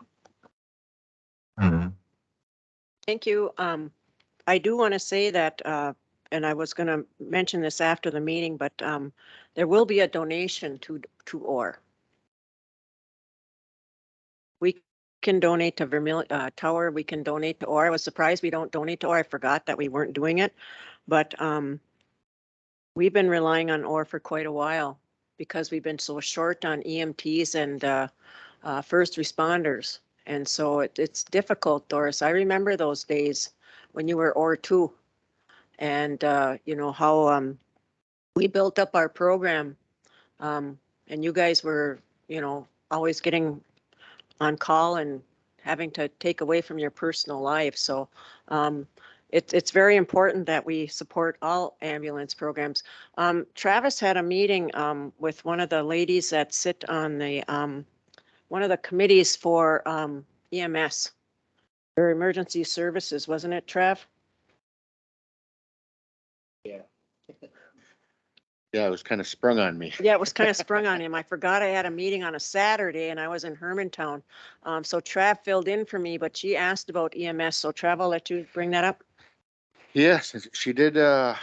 Thank you. I do want to say that, and I was going to mention this after the meeting, but there will be a donation to OR. We can donate to Vermilion Tower. We can donate to OR. I was surprised we don't donate to OR. I forgot that we weren't doing it, but we've been relying on OR for quite a while because we've been so short on EMTs and first responders. And so it's difficult, Doris. I remember those days when you were OR 2 and you know how we built up our program and you guys were, you know, always getting on call and having to take away from your personal life. So it's very important that we support all ambulance programs. Travis had a meeting with one of the ladies that sit on the one of the committees for EMS, or emergency services, wasn't it, Trav? Yeah, it was kind of sprung on me. Yeah, it was kind of sprung on him. I forgot I had a meeting on a Saturday and I was in Hermantown. So Trav filled in for me, but she asked about EMS. So Trav, I'll let you bring that up. Yes, she did.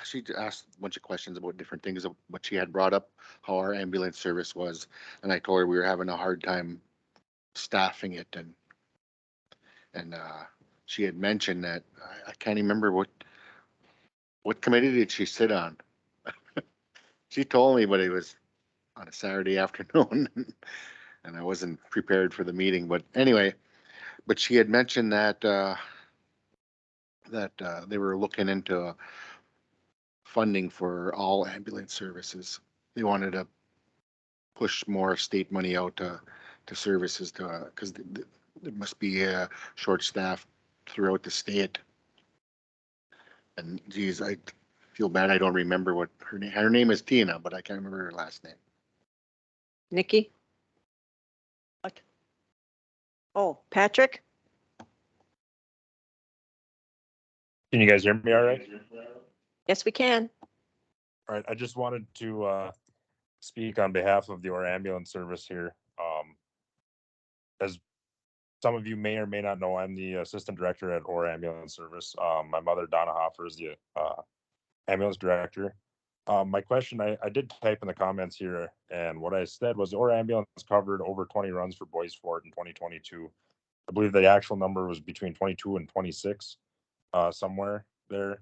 She asked a bunch of questions about different things of what she had brought up, how our ambulance service was. And I told her we were having a hard time staffing it. And she had mentioned that, I can't remember what committee did she sit on? She told me, but it was on a Saturday afternoon and I wasn't prepared for the meeting. But anyway, but she had mentioned that they were looking into funding for all ambulance services. They wanted to push more state money out to services to, because there must be short staff throughout the state. And geez, I feel bad. I don't remember what her name. Her name is Tina, but I can't remember her last name. Nikki? What? Oh, Patrick? Can you guys hear me all right? Yes, we can. All right, I just wanted to speak on behalf of your ambulance service here. As some of you may or may not know, I'm the assistant director at OR Ambulance Service. My mother, Donna Hoffer, is the ambulance director. My question, I did type in the comments here, and what I said was OR Ambulance covered over 20 runs for Boys Fort in 2022. I believe the actual number was between 22 and 26, somewhere there,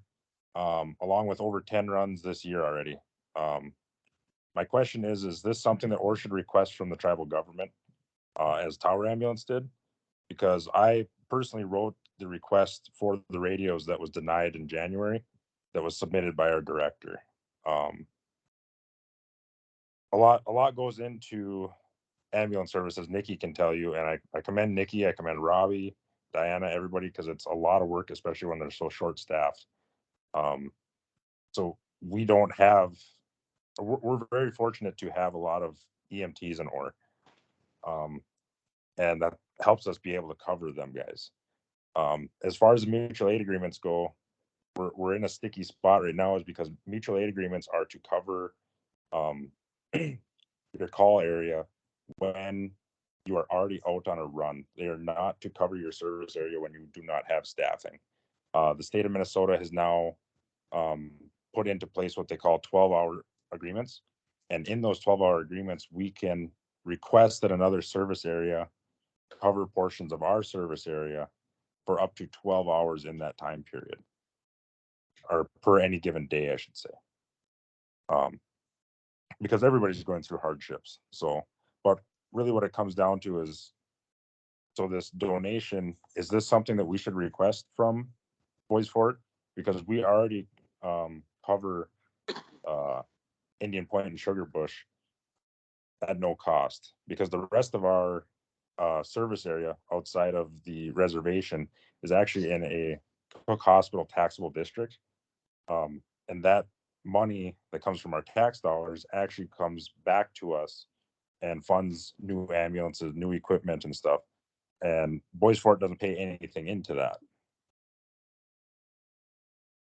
along with over 10 runs this year already. My question is this something that OR should request from the tribal government, as Tower Ambulance did? Because I personally wrote the request for the radios that was denied in January, that was submitted by our director. A lot goes into ambulance services. Nikki can tell you, and I commend Nikki, I commend Robbie, Diana, everybody, because it's a lot of work, especially when they're so short staffed. So we don't have, we're very fortunate to have a lot of EMTs in OR. And that helps us be able to cover them guys. As far as the mutual aid agreements go, we're in a sticky spot right now, is because mutual aid agreements are to cover your call area when you are already out on a run. They are not to cover your service area when you do not have staffing. The state of Minnesota has now put into place what they call 12-hour agreements. And in those 12-hour agreements, we can request that another service area cover portions of our service area for up to 12 hours in that time period, or per any given day, I should say. Because everybody's going through hardships. So, but really what it comes down to is, so this donation, is this something that we should request from Boys Fort? Because we already cover Indian Point and Sugar Bush at no cost, because the rest of our service area outside of the reservation is actually in a Cook Hospital taxable district. And that money that comes from our tax dollars actually comes back to us and funds new ambulances, new equipment and stuff. And Boys Fort doesn't pay anything into that.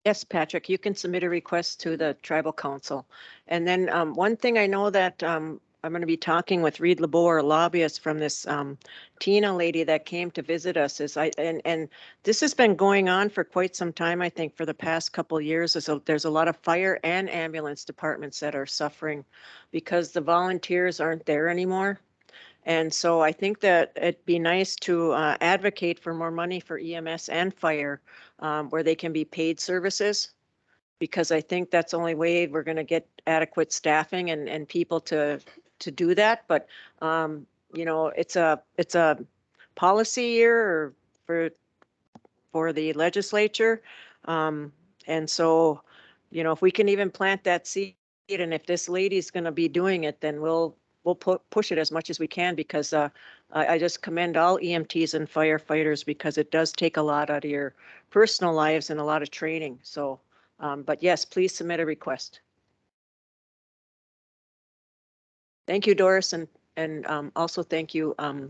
Yes, Patrick, you can submit a request to the tribal council. And then one thing I know that I'm going to be talking with Reed LeBeau, our lobbyist from this Tina lady that came to visit us, is and this has been going on for quite some time, I think, for the past couple of years. So there's a lot of fire and ambulance departments that are suffering because the volunteers aren't there anymore. And so I think that it'd be nice to advocate for more money for EMS and fire, where they can be paid services, because I think that's the only way we're going to get adequate staffing and people to do that. But you know, it's a policy year for the legislature, and so, you know, if we can even plant that seed, and if this lady's going to be doing it, then we'll push it as much as we can, because I just commend all EMTs and firefighters, because it does take a lot out of your personal lives and a lot of training. So, but yes, please submit a request. Thank you, Doris, and also thank you. What's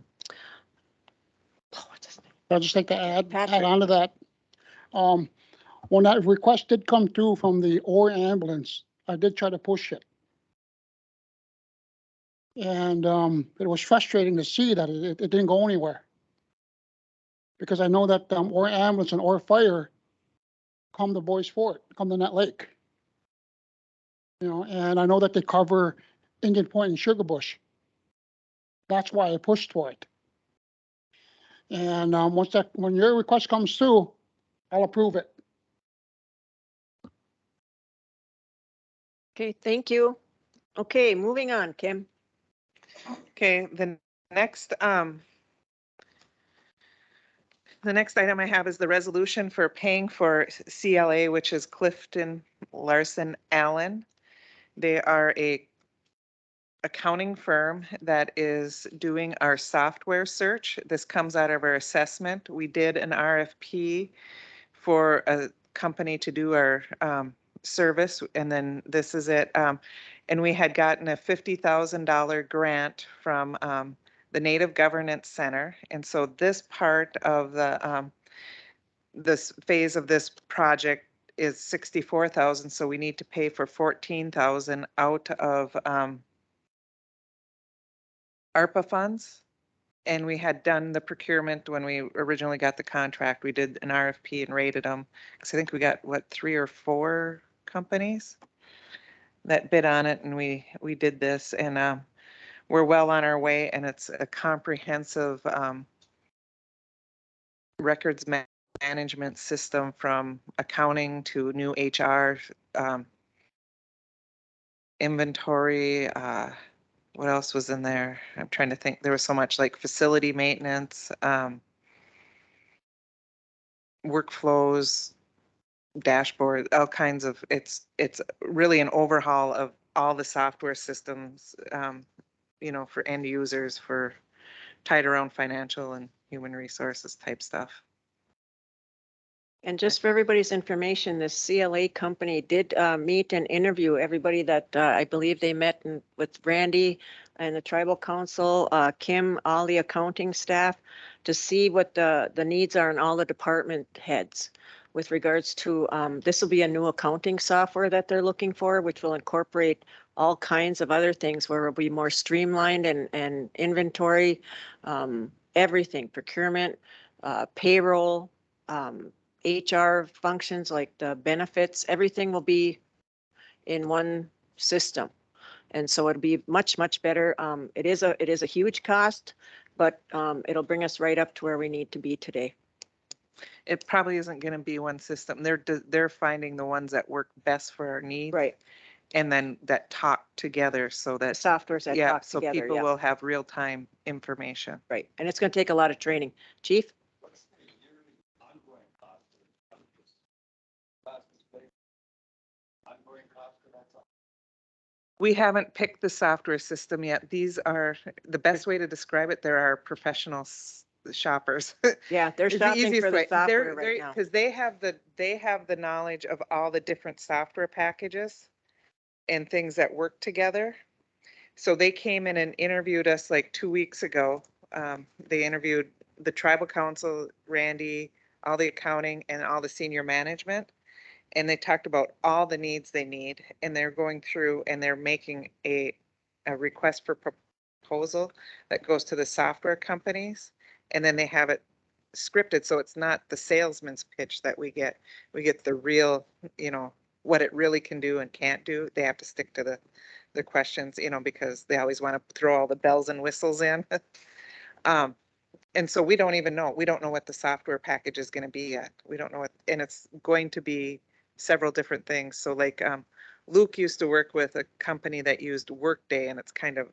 his name? I'd just like to add Patrick. on to that. When that request did come through from the OR ambulance, I did try to push it. And it was frustrating to see that it didn't go anywhere. Because I know that OR ambulance and OR fire come to Boys Fort, come to Nut Lake. You know, and I know that they cover Indian Point and Sugar Bush. That's why I pushed for it. And when your request comes through, I'll approve it. Okay, thank you. Okay, moving on, Kim. Okay, the next The next item I have is the resolution for paying for CLA, which is Clifton Larson Allen. They are a accounting firm that is doing our software search. This comes out of our assessment. We did an RFP for a company to do our service, and then this is it. And we had gotten a $50,000 grant from the Native Governance Center. And so this part of the this phase of this project is 64,000. So we need to pay for 14,000 out of ARPA funds. And we had done the procurement when we originally got the contract. We did an RFP and rated them. Because I think we got, what, 3 or 4 companies that bid on it, and we did this, and we're well on our way, and it's a comprehensive records management system from accounting to new HR, inventory, what else was in there? I'm trying to think. There was so much, like facility maintenance, workflows, dashboard, all kinds of, it's really an overhaul of all the software systems, you know, for end users, for tied around financial and human resources type stuff. And just for everybody's information, this CLA company did meet and interview everybody that I believe they met with Randy and the tribal council, Kim, all the accounting staff, to see what the needs are in all the department heads with regards to, this will be a new accounting software that they're looking for, which will incorporate all kinds of other things where it'll be more streamlined and inventory, everything, procurement, payroll, HR functions like the benefits, everything will be in one system. And so it'll be much, much better. It is a huge cost, but it'll bring us right up to where we need to be today. It probably isn't going to be one system. They're finding the ones that work best for our needs. Right. And then that talk together so that. Softwares that Yeah, talk so together. people Yeah, will have real-time information. right. And it's going to take a lot of training. Chief? We haven't picked the software system yet. These are, the best way to describe it, there are professional shoppers. Yeah, they're Is the shopping easiest for the way. software right now. Because they have the knowledge of all the different software packages and things that work together. So they came in and interviewed us like 2 weeks ago. They interviewed the tribal council, Randy, all the accounting, and all the senior management. And they talked about all the needs they need, and they're going through and they're making a request for proposal that goes to the software companies, and then they have it scripted, so it's not the salesman's pitch that we get. We get the real, you know, what it really can do and can't do. They have to stick to the questions, you know, because they always want to throw all the bells and whistles in. And so we don't even know. We don't know what the software package is going to be yet. We don't know what, and it's going to be several different things. So like Luke used to work with a company that used Workday, and it's kind of,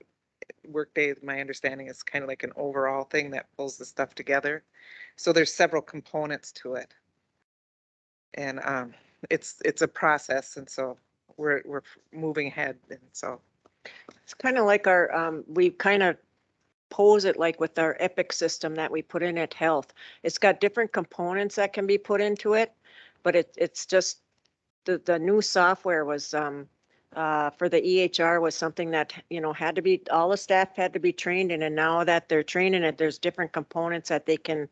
Workday, my understanding, is kind of like an overall thing that pulls the stuff together. So there's several components to it. And it's a process, and so we're moving ahead, and so. It's kind of like our, we kind of pose it like with our Epic system that we put in at Health. It's got different components that can be put into it, but it's just the new software was for the EHR was something that, you know, had to be, all the staff had to be trained in, and now that they're training it, there's different components that they can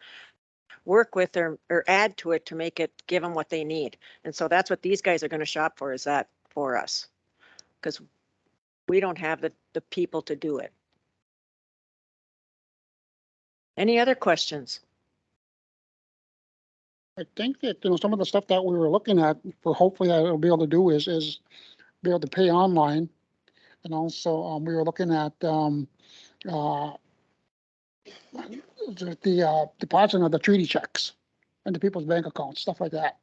work with or add to it to make it, give them what they need. And so that's what these guys are going to shop for, is that for us, because we don't have the people to do it. Any other questions? I think that, you know, some of the stuff that we were looking at for hopefully that it'll be able to do is be able to pay online. And also, we were looking at, the depositing of the treaty checks into people's bank accounts, stuff like that.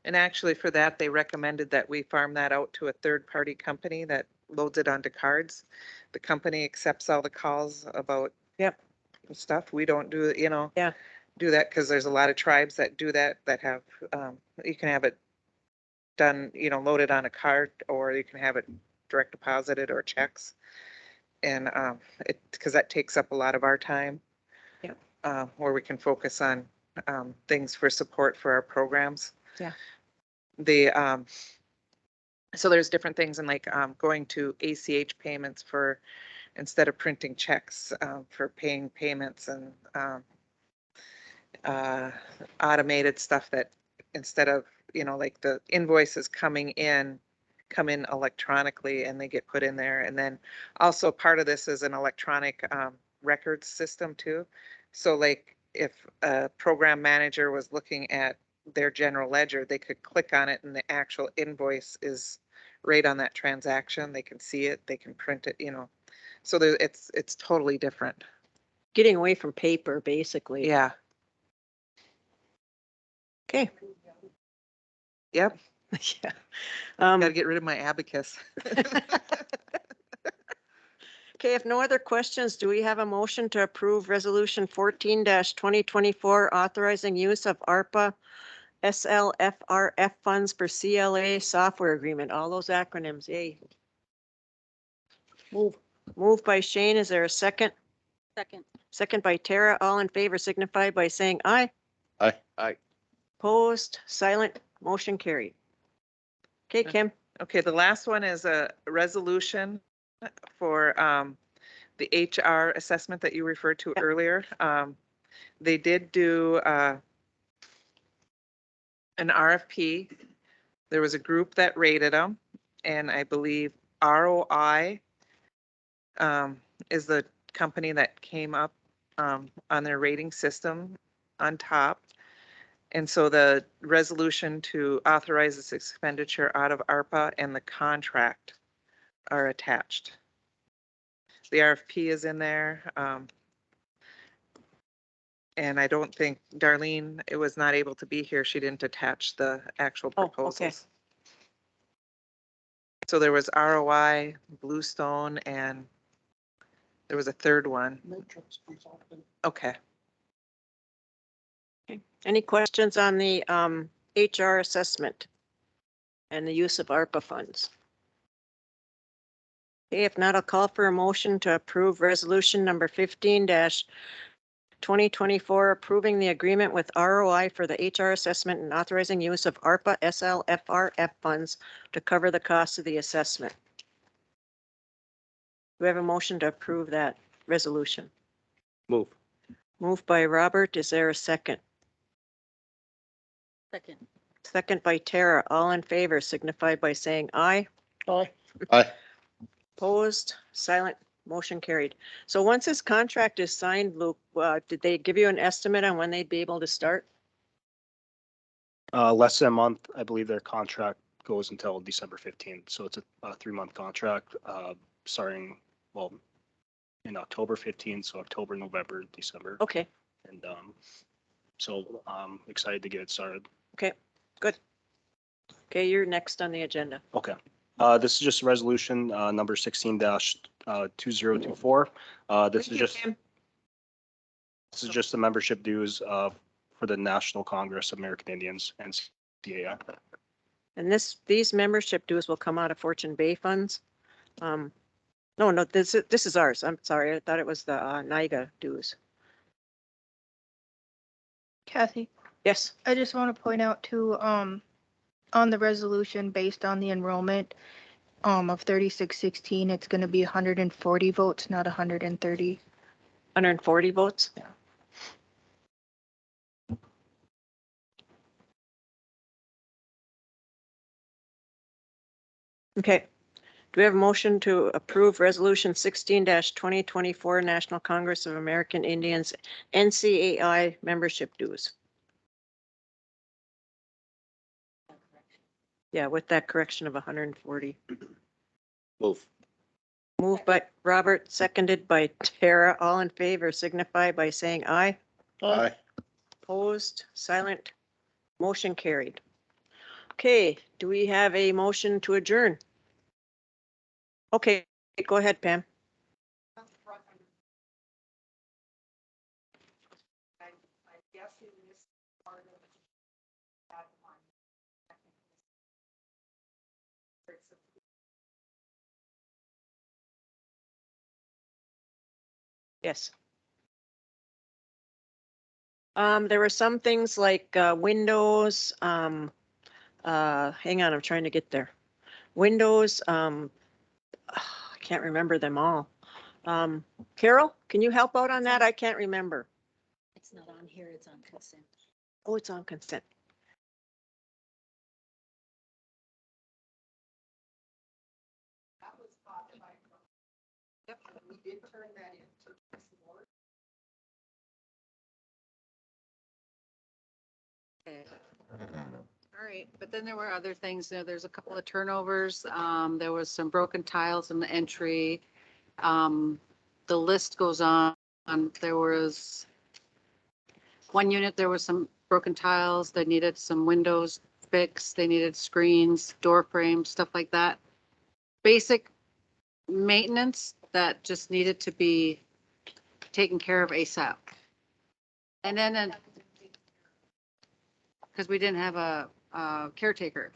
And actually for that, they recommended that we farm that out to a third-party company that loads it onto cards. The company accepts all the calls about Yep. stuff. We don't do, you know. Yeah. do that because there's a lot of tribes that do that, that have, you can have it done, loaded on a card, or you can have it direct deposited or checks. And because that takes up a lot of our time. Yep. Where we can focus on things for support for our programs. Yeah. So there's different things in like going to ACH payments for, instead of printing checks, for paying payments, and automated stuff that instead of, like the invoices come in electronically and they get put in there. And then also part of this is an electronic records system too. So like if a program manager was looking at their general ledger, they could click on it and the actual invoice is right on that transaction. They can see it, they can print it, So there, it's totally different. Getting away from paper, basically. Yeah. Okay. Yep. Yeah. Gotta get rid of my abacus. Okay, if no other questions, do we have a motion to approve resolution 14-2024 authorizing use of ARPA SLFRF funds for CLA software agreement? All those acronyms, yay. Move. Moved by Shane. Is there a second? Second. Second by Tara. All in favor signify by saying aye. Aye. Opposed, silent, motion carried. Okay, Kim. Okay, the last one is a resolution for the HR assessment that you referred to earlier. They did do an RFP. There was a group that rated them, and I believe ROI is the company that came up on their rating system on top. And so the resolution to authorize this expenditure out of ARPA and the contract are attached. The RFP is in there. And I don't think Darlene, it was not able to be here. She didn't attach the actual Oh, okay. proposals. So there was ROI, Bluestone, and there was a third one. Matrix consulting. Okay. Any questions on the HR assessment and the use of ARPA funds? Okay, if not, I'll call for a motion to approve resolution number 15-2024, approving the agreement with ROI for the HR assessment and authorizing use of ARPA SLFRF funds to cover the cost of the assessment. Do we have a motion to approve that resolution? Move. Moved by Robert. Is there a second? Second. Second by Tara. All in favor signify by saying aye. Aye. Aye. Opposed, silent, motion carried. So once this contract is signed, Luke, did they give you an estimate on when they'd be able to start? Less than a month. I believe their contract goes until December 15th. So it's a 3-month contract, starting, well, in October 15th. So October, November, December. Okay, And so I'm excited to get it started. okay, good. Okay, you're next on the agenda. Okay. This is just a resolution, number 16-2024. This is just the membership dues for the National Congress of American Indians, NCAI. And these membership dues will come out of Fortune Bay funds. No, this is ours. I'm sorry. I thought it was the NIGA dues. Kathy, Yes. I just want to point out too, on the resolution based on the enrollment of 3616, it's going to be 140 votes, not 130. 140 votes? Yeah. Okay. Do we have a motion to approve resolution 16-2024 National Congress of American Indians NCAI membership dues? Yeah, with that correction of 140. Move. Moved by Robert, seconded by Tara. All in favor signify by saying aye. Aye. Opposed, silent, motion carried. Okay, do we have a motion to adjourn? Okay, go ahead, Pam. I guess Yes. There were some things like windows, hang on, I'm trying to get there. Windows, I can't remember them all. Carol, can you help out on that? I can't remember. It's not on here, it's on consent. Oh, it's on consent. That was bought by. Yep, we did turn that into this board. Okay. All right, but then there were other things. There's a couple of turnovers. There was some broken tiles in the entry. The list goes on. There was one unit, there was some broken tiles. They needed some windows fixed. They needed screens, door frames, stuff like that. Basic maintenance that just needed to be taken care of ASAP. And then, because we didn't have a caretaker.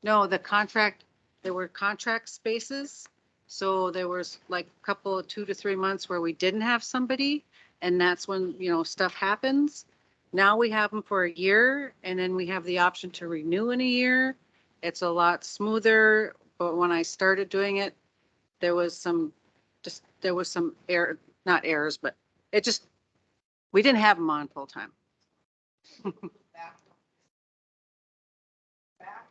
No, the contract, there were contract spaces. So there was like a couple of 2 to 3 months where we didn't have somebody. And that's when, you know, stuff happens. Now we have them for a year and then we have the option to renew in a year. It's a lot smoother. But when I started doing it, there was some error, not errors, but it just, we didn't have them on full time. Back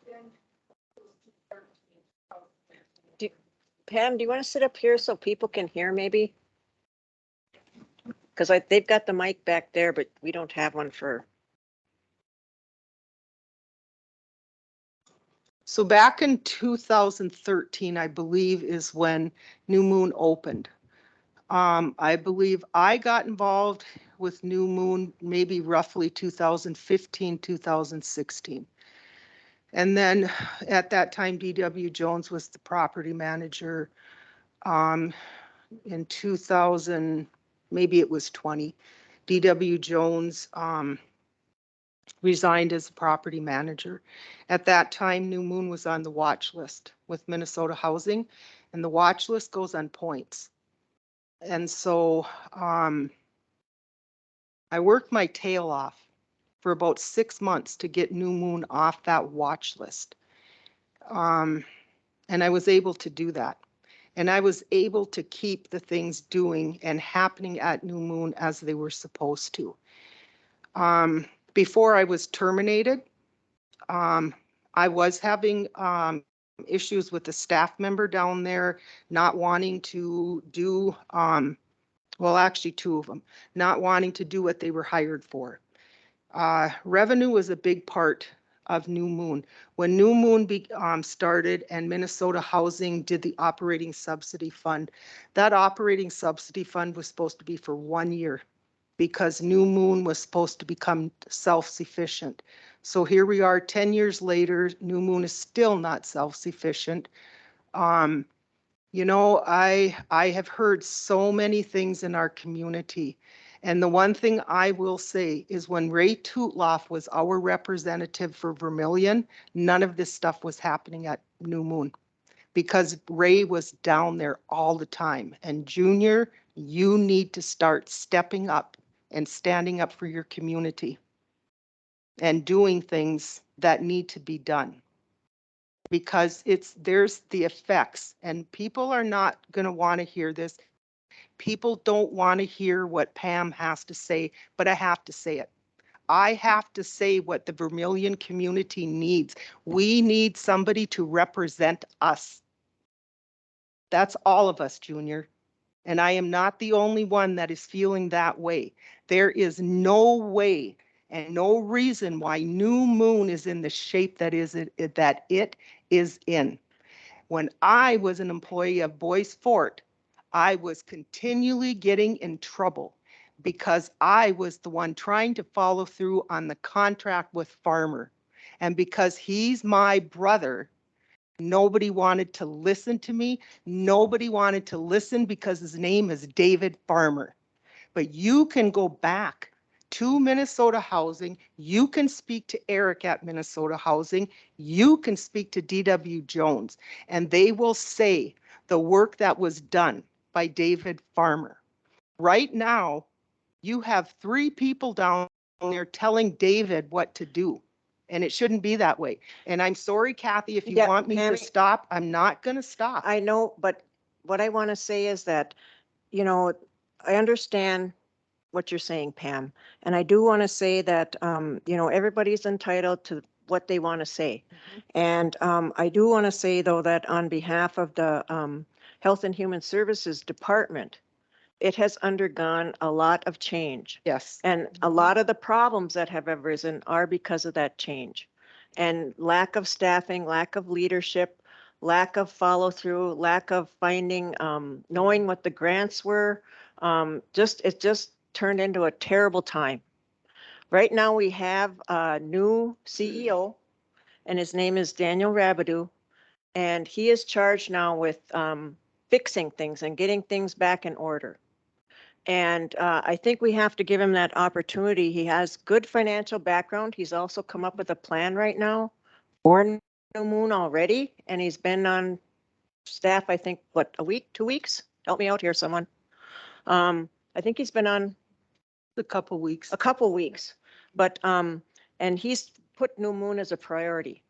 in. Pam, do you want to sit up here so people can hear maybe? Because they've got the mic back there, but we don't have one for. So back in 2013, I believe, is when New Moon opened. I believe I got involved with New Moon maybe roughly 2015, 2016. And then at that time, D.W. Jones was the property manager. In 2000, maybe it was 20, D.W. Jones resigned as the property manager. At that time, New Moon was on the watch list with Minnesota Housing, and the watch list goes on points. And so I worked my tail off for about 6 months to get New Moon off that watch list. And I was able to do that. And I was able to keep the things doing and happening at New Moon as they were supposed to. Before I was terminated, I was having issues with a staff member down there not wanting to do, well, actually 2 of them, not wanting to do what they were hired for. Revenue was a big part of New Moon. When New Moon started and Minnesota Housing did the operating subsidy fund, that operating subsidy fund was supposed to be for 1 year because New Moon was supposed to become self-sufficient. So here we are 10 years later, New Moon is still not self-sufficient. You know, I have heard so many things in our community. And the one thing I will say is when Ray Tootloff was our representative for Vermilion, none of this stuff was happening at New Moon because Ray was down there all the time. And Junior, you need to start stepping up and standing up for your community and doing things that need to be done. Because there's the effects and people are not going to want to hear this. People don't want to hear what Pam has to say, but I have to say it. I have to say what the Vermilion community needs. We need somebody to represent us. That's all of us, Junior. And I am not the only one that is feeling that way. There is no way and no reason why New Moon is in the shape that it is in. When I was an employee of Boyce Fort, I was continually getting in trouble because I was the one trying to follow through on the contract with Farmer. And because he's my brother, nobody wanted to listen to me. Nobody wanted to listen because his name is David Farmer. But you can go back to Minnesota Housing. You can speak to Eric at Minnesota Housing. You can speak to D.W. Jones, and they will say the work that was done by David Farmer. Right now, you have 3 people down there telling David what to do. And it shouldn't be that way. And I'm sorry, Kathy, if you Yeah, want me to Tammy- stop, I'm not going to stop. I know, but what I want to say is that, you know, I understand what you're saying, Pam. And I do want to say that, you know, everybody's entitled to what they want to say. And I do want to say, though, that on behalf of the Health and Human Services Department, it has undergone a lot of change. Yes. And a lot of the problems that have arisen are because of that change. And lack of staffing, lack of leadership, lack of follow through, lack of finding, knowing what the grants were. It just turned into a terrible time. Right now, we have a new CEO, and his name is Daniel Rabideau, and he is charged now with fixing things and getting things back in order. And I think we have to give him that opportunity. He has good financial background. He's also come up with a plan right now for New Moon already, and he's been on staff, I think, what, a week, 2 weeks? Help me out here, someone. I think he's been on A couple weeks. a couple weeks, but, and he's put New Moon as a priority.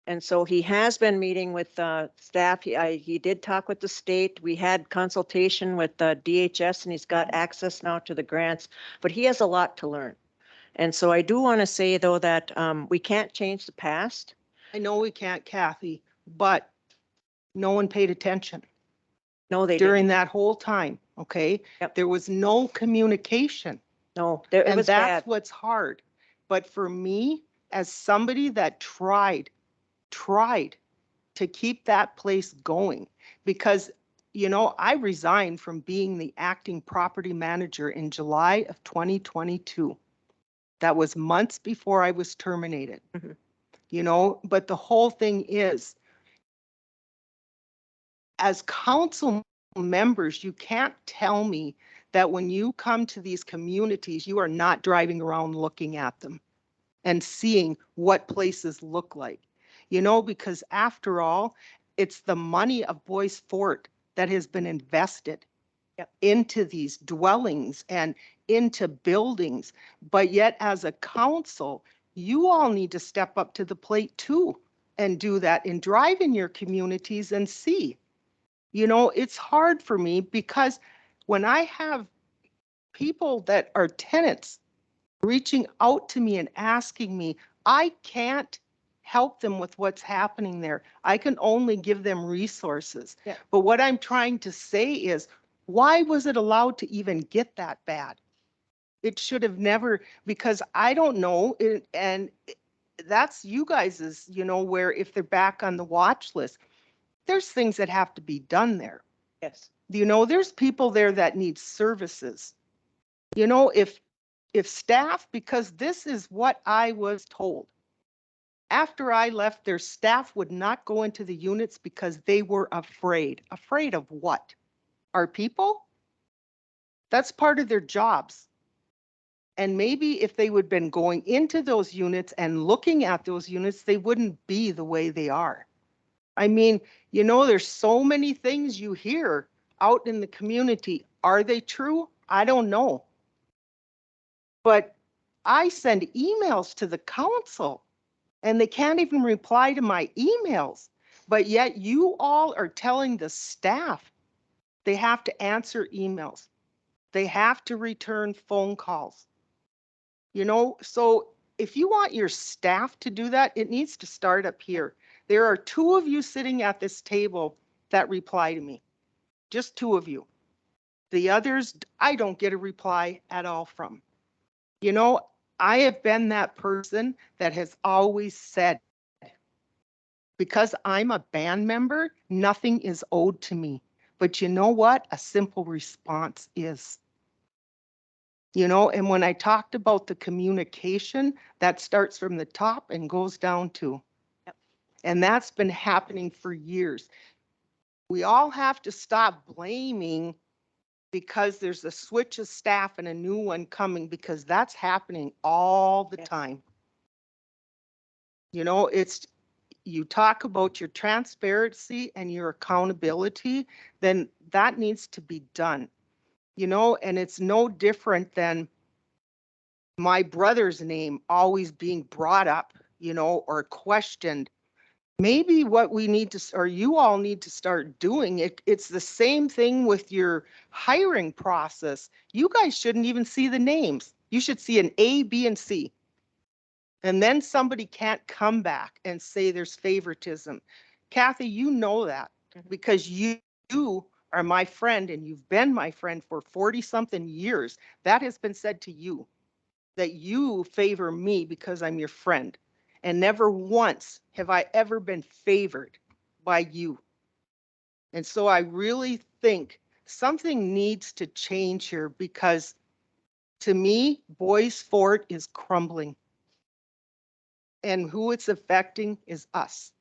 And so he has been meeting with staff. He did talk with the state. We had consultation with DHS, and he's got access now to the grants, but he has a lot to learn. And so I do want to say, though, that we can't change the past. I know we can't, Kathy, but no one paid attention No, they during didn't. that whole time, okay? Yep. There was no communication. No, it And was that's bad. what's hard. But for me, as somebody that tried to keep that place going, because, you know, I resigned from being the acting property manager in July of 2022. That was months before I was terminated. Mhm. You know, but the whole thing is, as council members, you can't tell me that when you come to these communities, you are not driving around looking at them and seeing what places look like. You know, because after all, it's the money of Boyce Fort that has been invested into these dwellings and into buildings. But yet as a council, you all need to step up to the plate too and do that and drive in your communities and see. You know, it's hard for me because when I have people that are tenants reaching out to me and asking me, I can't help them with what's happening there. I can only give them resources. Yeah. But what I'm trying to say is, why was it allowed to even get that bad? It should have never, because I don't know, and that's you guys's, you know, where if they're back on the watch list, there's things that have to be done there. Yes. You know, there's people there that need services. You know, if staff, because this is what I was told. After I left, their staff would not go into the units because they were afraid. Afraid of what? Our people? That's part of their jobs. And maybe if they would have been going into those units and looking at those units, they wouldn't be the way they are. I mean, you know, there's so many things you hear out in the community. Are they true? I don't know. But I send emails to the council and they can't even reply to my emails. But yet you all are telling the staff they have to answer emails. They have to return phone calls. You know, so if you want your staff to do that, it needs to start up here. There are 2 of you sitting at this table that reply to me. Just 2 of you. The others, I don't get a reply at all from. You know, I have been that person that has always said, because I'm a band member, nothing is owed to me. But you know what? A simple response is. You know, and when I talked about the communication, that starts from the top and goes down to. Yep. And that's been happening for years. We all have to stop blaming because there's a switch of staff and a new one coming, because that's happening all the time. You know, it's, you talk about your transparency and your accountability, then that needs to be done. you know, and it's no different than my brother's name always being brought up, you know, or questioned. Maybe what we need to, or you all need to start doing it, it's the same thing with your hiring process. You guys shouldn't even see the names. You should see an A, B, and C. And then somebody can't come back and say there's favoritism. Kathy, you know that because you are my friend and you've been my friend for 40 something years. That has been said to you, that you favor me because I'm your friend. And never once have I ever been favored by you. And so I really think something needs to change here because to me, Boys Fort is crumbling. And who it's affecting is us.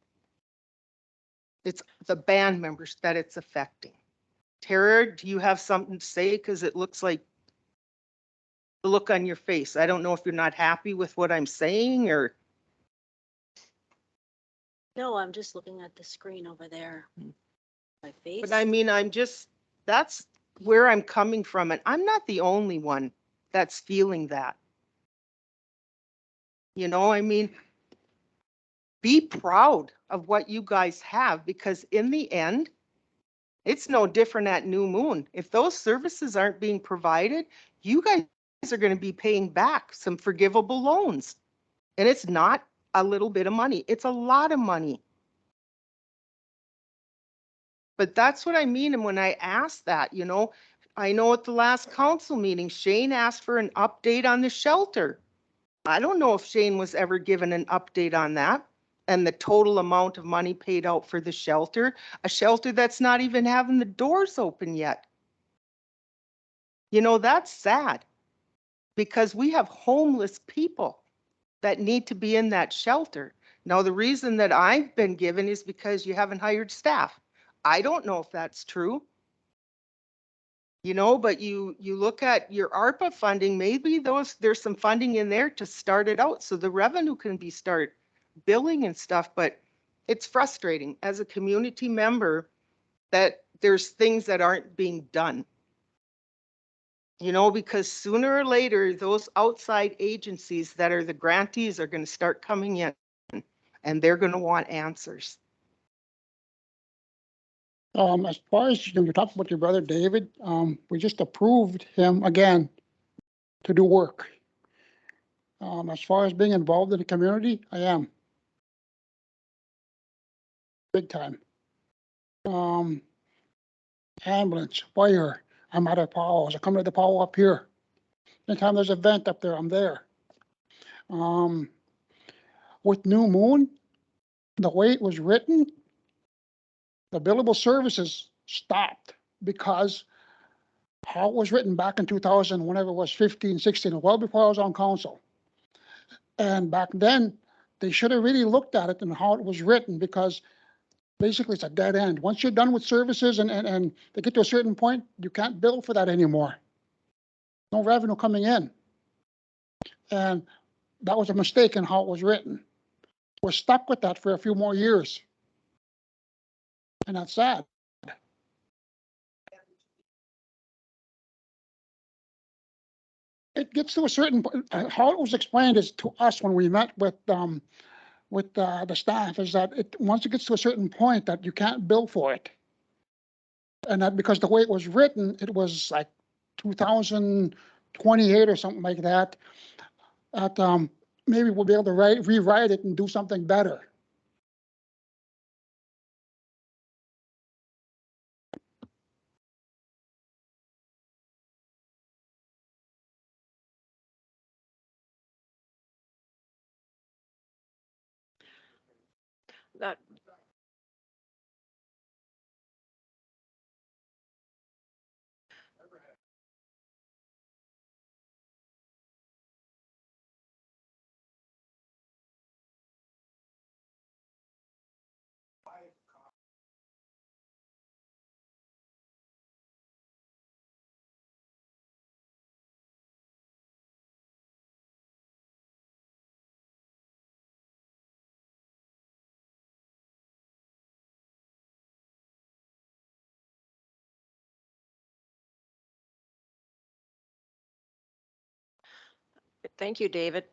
It's the band members that it's affecting. Tara, do you have something to say? Because it looks like the look on your face. I don't know if you're not happy with what I'm saying or. No, I'm just looking at the screen over there. My face. But I mean, that's where I'm coming from. And I'm not the only one that's feeling that. You know, I mean, be proud of what you guys have because in the end, it's no different at New Moon. If those services aren't being provided, you guys are going to be paying back some forgivable loans. And it's not a little bit of money. It's a lot of money. But that's what I mean. And when I asked that, you know, I know at the last council meeting, Shane asked for an update on the shelter. I don't know if Shane was ever given an update on that and the total amount of money paid out for the shelter, a shelter that's not even having the doors open yet. You know, that's sad because we have homeless people that need to be in that shelter. Now, the reason that I've been given is because you haven't hired staff. I don't know if that's true. You know, but you look at your ARPA funding, maybe there's some funding in there to start it out so the revenue can be start billing and stuff, but it's frustrating as a community member that there's things that aren't being done. You know, because sooner or later, those outside agencies that are the grantees are going to start coming in and they're going to want answers. As far as you talked about your brother David, we just approved him again to do work. As far as being involved in the community, I am. Big time. Ambulance, fire, I'm at a Powell's. I come to the Powell up here. Anytime there's an event up there, I'm there. With New Moon, the way it was written, the billable services stopped because how it was written back in 2000, whenever it was 15, 16, well before I was on council. And back then, they should have really looked at it and how it was written because basically it's a dead end. Once you're done with services and they get to a certain point, you can't bill for that anymore. No revenue coming in. And that was a mistake in how it was written. We're stuck with that for a few more years. And that's sad. It gets to a certain point. How it was explained is to us when we met with the staff is that once it gets to a certain point that you can't bill for it. And that because the way it was written, it was like 2028 or something like that. That maybe we'll be able to rewrite it and do something better. That Thank you, David.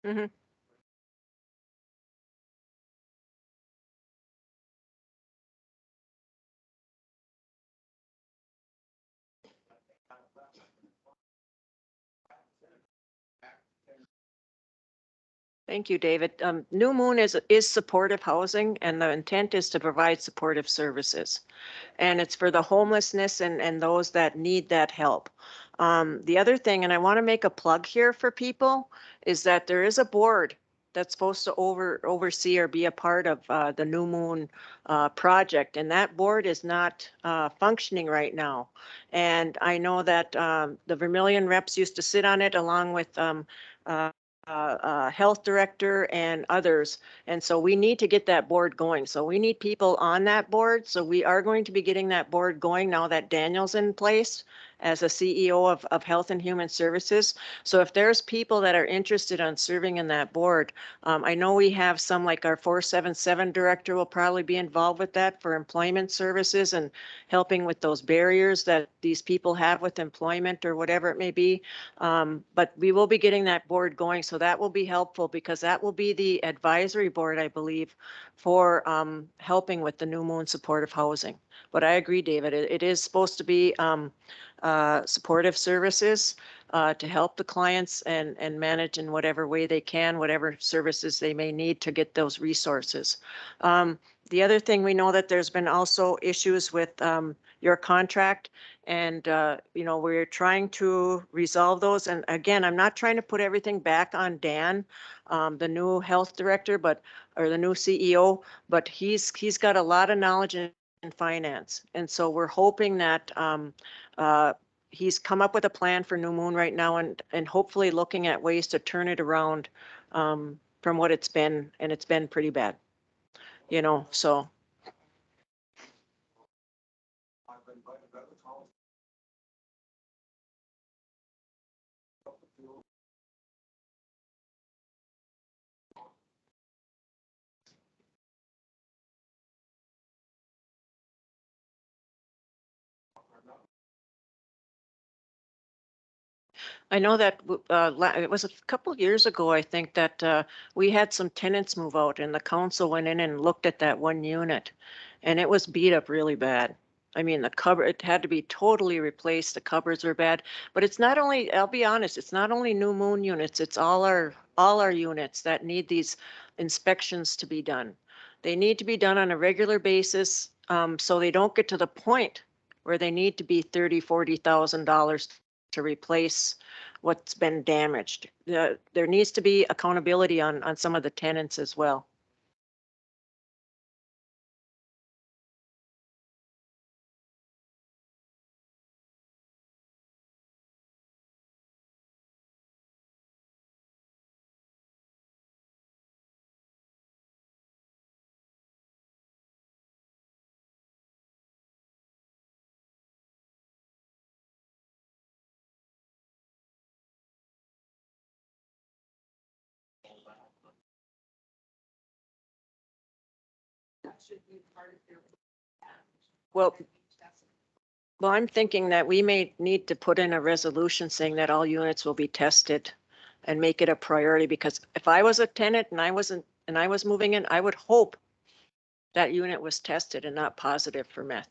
Mhm. Thank you, David. New Moon is supportive housing, and the intent is to provide supportive services. And it's for the homelessness and those that need that help. The other thing, and I want to make a plug here for people, is that there is a board that's supposed to oversee or be a part of the New Moon project, and that board is not functioning right now. And I know that the Vermillion reps used to sit on it along with uh, health director and others. And so we need to get that board going. So we need people on that board. So we are going to be getting that board going now that Daniel's in place as a CEO of Health and Human Services. So if there's people that are interested on serving in that board, I know we have some, like our 477 director will probably be involved with that for employment services and helping with those barriers that these people have with employment or whatever it may be. But we will be getting that board going. So that will be helpful because that will be the advisory board, I believe, for helping with the New Moon supportive housing. But I agree, David, it is supposed to be supportive services to help the clients and manage in whatever way they can, whatever services they may need to get those resources. The other thing, we know that there's been also issues with your contract, and you know, we're trying to resolve those. And again, I'm not trying to put everything back on Dan, the new health director, or the new CEO, but he's got a lot of knowledge in finance. And so we're hoping that he's come up with a plan for New Moon right now, and hopefully looking at ways to turn it around from what it's been, and it's been pretty bad, you know, so. I know that it was a couple years ago, I think, that we had some tenants move out, and the council went in and looked at that one unit, and it was beat up really bad. I mean, the cupboard, it had to be totally replaced. The cupboards were bad, but it's not only, I'll be honest, it's not only New Moon units, it's all our units that need these inspections to be done. They need to be done on a regular basis, so they don't get to the point where they need to be $30,000-$40,000 to replace what's been damaged. There needs to be accountability on some of the tenants as well. Well, I'm thinking that we may need to put in a resolution saying that all units will be tested and make it a priority, because if I was a tenant and I was moving in, I would hope that unit was tested and not positive for meth.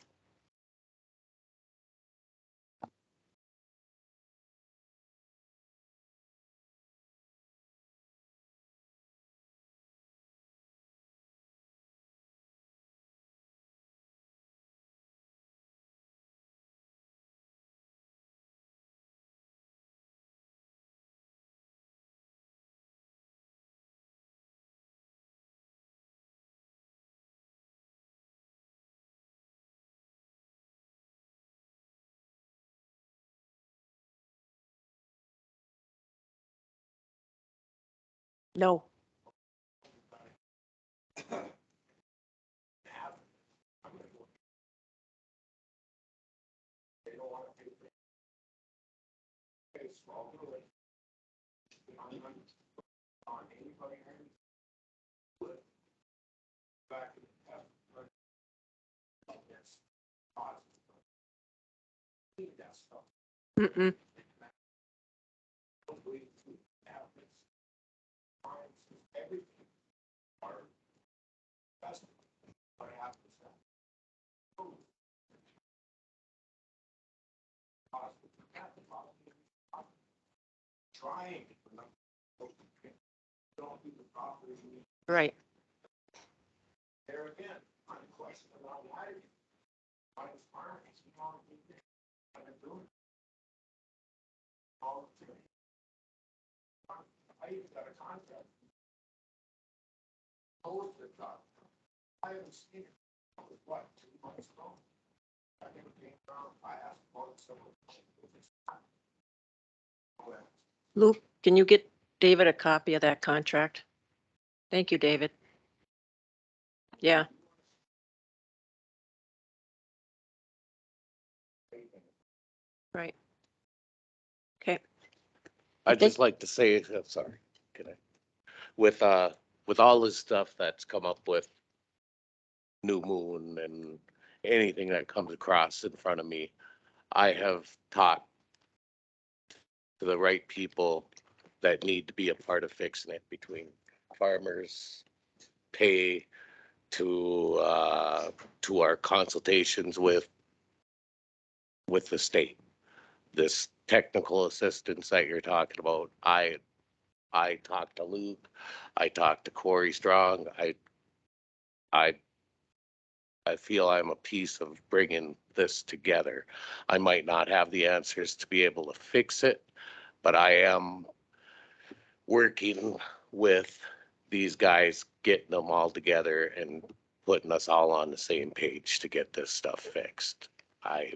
No. Mm-mm. Right. Luke, can you get David a copy of that contract? Thank you, David. Yeah. Right. Okay. I'd think- just like to say, I'm sorry, can I? With all this stuff that's come up with New Moon and anything that comes across in front of me, I have talked to the right people that need to be a part of fixing it, between farmers, pay, to our consultations with the state. This technical assistance that you're talking about, I talked to Luke, I talked to Corey Strong, I I feel I'm a piece of bringing this together. I might not have the answers to be able to fix it, but I am working with these guys, getting them all together and putting us all on the same page to get this stuff fixed. I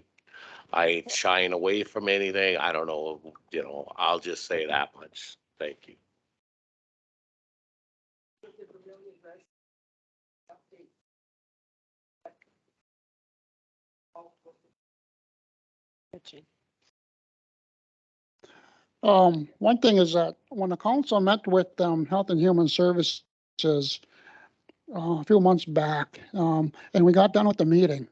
ain't shying away from anything. I don't know, I'll just say that much. Thank you. One thing is that when the council met with, Health and Human Services, a few months back, and we got done with the meeting,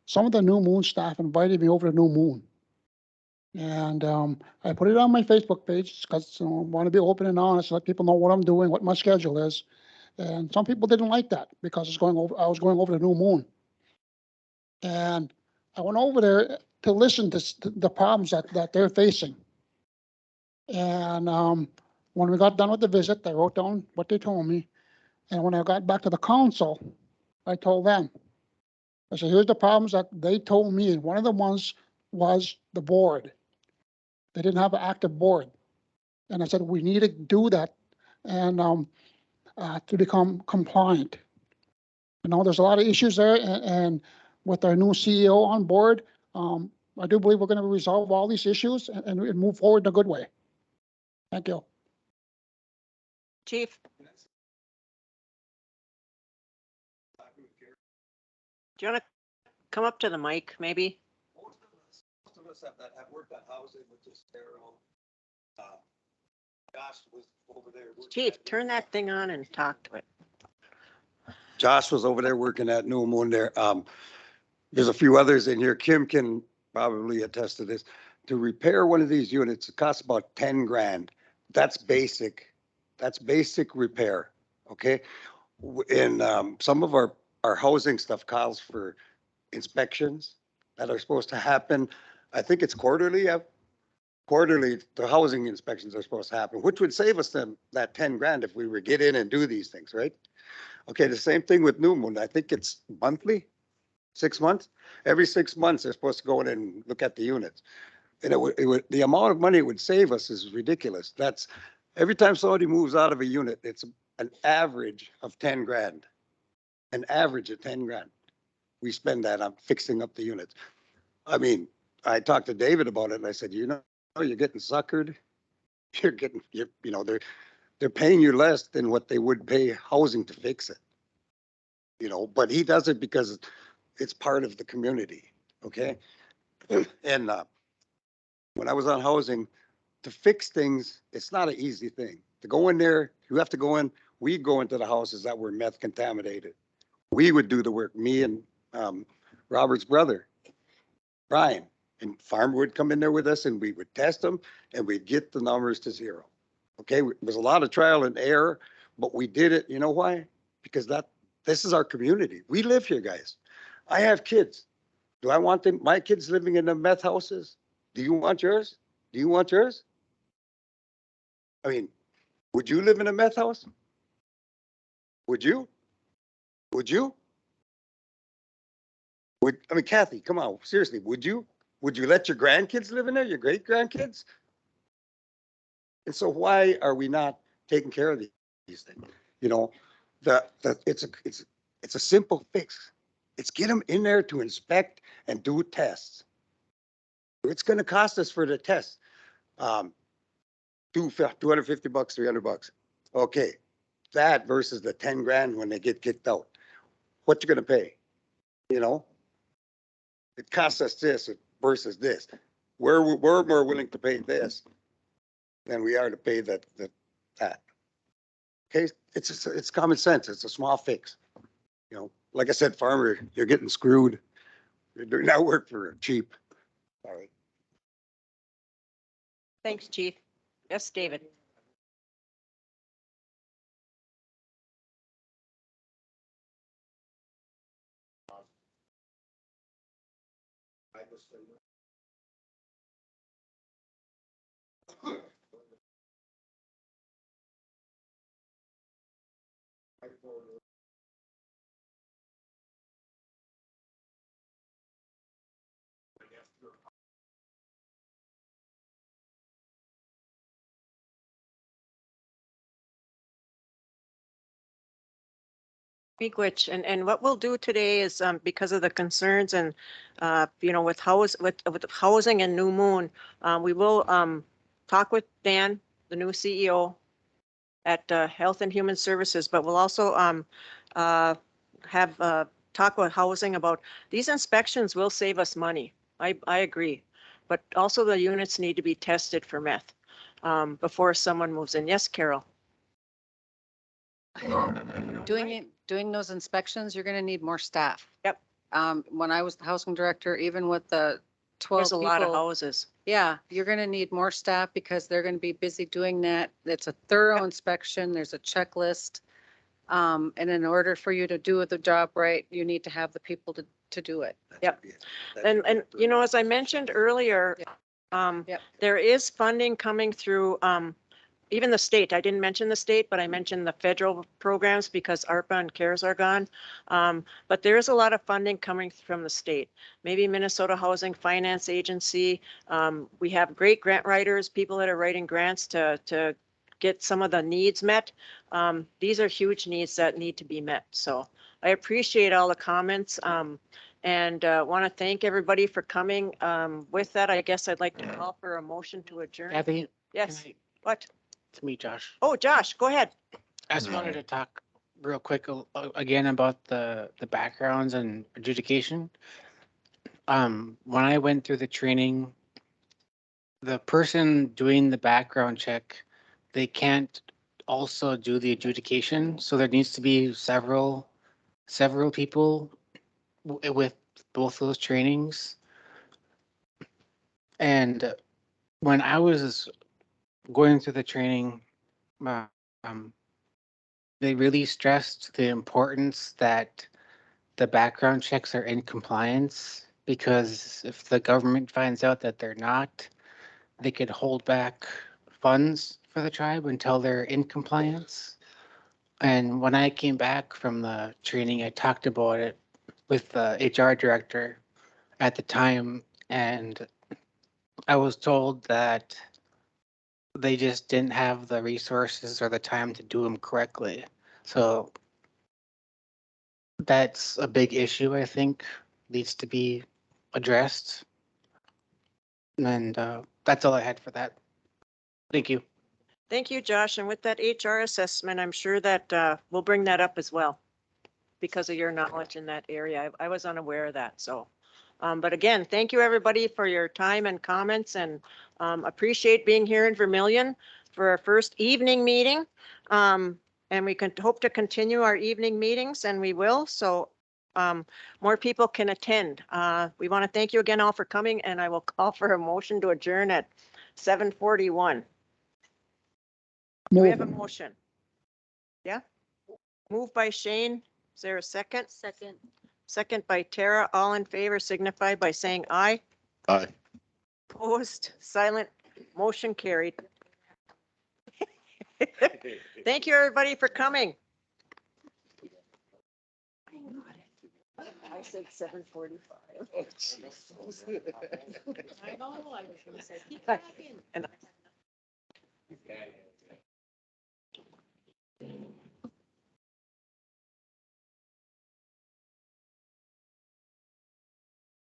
some of the New Moon staff invited me over to New Moon. And, I put it on my Facebook page because, I want to be open and honest, let people know what I'm doing, what my schedule is. And some people didn't like that because I was going over to New Moon. And I went over there to listen to the problems that they're facing. And, when we got done with the visit, I wrote down what they told me. And when I got back to the council, I told them, I said, here's the problems that they told me. And one of the ones was the board. They didn't have an active board. And I said, we need to do that and, to become compliant. There's a lot of issues there, and with our new CEO on board, I do believe we're going to resolve all these issues and move forward in a good way. Thank you. Chief? Do you want to come up to the mic, maybe? Most of us that have worked on housing with this arrow. Josh was over there. Chief, turn that thing on and talk to it. Josh was over there working at New Moon there. There's a few others in here. Kim can probably attest to this. To repair one of these units, it costs about 10 grand. That's basic. That's basic repair. Okay. And some of our housing stuff calls for inspections that are supposed to happen. I think it's quarterly. Quarterly, the housing inspections are supposed to happen, which would save us that 10 grand if we were get in and do these things, right? Okay, the same thing with New Moon. I think it's monthly, 6 months. Every 6 months, they're supposed to go in and look at the units. And it would, the amount of money it would save us is ridiculous. That's every time somebody moves out of a unit, it's an average of 10 grand. An average of 10 grand. We spend that on fixing up the units. I mean, I talked to David about it and I said, you're getting suckered. They're they're paying you less than what they would pay housing to fix it. You know, but he does it because it's part of the community, okay? And when I was on housing, to fix things, it's not an easy thing. To go in there, you have to go in, we go into the houses that were meth contaminated. We would do the work, me and Robert's brother, Brian. And Farmer would come in there with us and we would test them and we'd get the numbers to zero. Okay, it was a lot of trial and error, but we did it. You know why? Because this is our community. We live here, guys. I have kids. Do I want my kids living in the meth houses? Do you want yours? Do you want yours? I mean, would you live in a meth house? Would you? Would you? I mean, Kathy, come on, seriously, would you? Would you let your grandkids live in there, your great grandkids? And so why are we not taking care of these things? You know, it's a simple fix. It's get them in there to inspect and do tests. It's going to cost us for the test. $250, $300. Okay. That versus the 10 grand when they get kicked out. What you going to pay? You know, it costs us this versus this. We're more willing to pay this than we are to pay that. Okay, it's common sense. It's a small fix. You know, like I said, farmer, you're getting screwed. You're doing that work for cheap. All right. Thanks, Chief. Yes, David. Miigwech, and what we'll do today is, because of the concerns and, with housing and New Moon, we will, talk with Dan, the new CEO at, Health and Human Services, but we'll also, have, talk with housing about these inspections will save us money. I agree. But also the units need to be tested for meth, before someone moves in. Yes, Carol? Doing those inspections, you're gonna need more staff. Yep. When I was the housing director, even with the 12 There's a lot of people, houses. yeah, you're gonna need more staff because they're gonna be busy doing that. It's a thorough Yep. inspection. There's a checklist. And in order for you to do the job right, you need to have the people to do it. Yep. And, as I mentioned earlier, Yep. there is funding coming through, even the state. I didn't mention the state, but I mentioned the federal programs because ARPA and CARES are gone. But there is a lot of funding coming from the state. Maybe Minnesota Housing Finance Agency. We have great grant writers, people that are writing grants to get some of the needs met. These are huge needs that need to be met. So I appreciate all the comments. And want to thank everybody for coming. With that, I guess I'd like to call for a motion to adjourn. Kathy, Yes. What? it's me, Josh. Oh, Josh, go ahead. I just wanted to talk real quick again about the backgrounds and adjudication. When I went through the training, the person doing the background check, they can't also do the adjudication. So there needs to be several people with both those trainings. And when I was going through the training, um, they really stressed the importance that the background checks are in compliance, because if the government finds out that they're not, they could hold back funds for the tribe until they're in compliance. And when I came back from the training, I talked about it with the HR director at the time, and I was told that they just didn't have the resources or the time to do them correctly. So that's a big issue, I think, needs to be addressed. And that's all I had for that. Thank you. Thank you, Josh. And with that HR assessment, I'm sure that we'll bring that up as well because of your knowledge in that area. I was unaware of that, so. But again, thank you, everybody, for your time and comments, and appreciate being here in Vermillion for our first evening meeting. And we can hope to continue our evening meetings, and we will, so more people can attend. We want to thank you again all for coming, and I will call for a motion to adjourn at 7:41. Do we have a motion? Yeah? Moved by Shane. Is there a second? Second. Second by Tara. All in favor signify by saying aye. Aye. Opposed, silent, motion carried. Thank you, everybody, for coming. I said 7:45. I know, I was gonna say, keep talking. And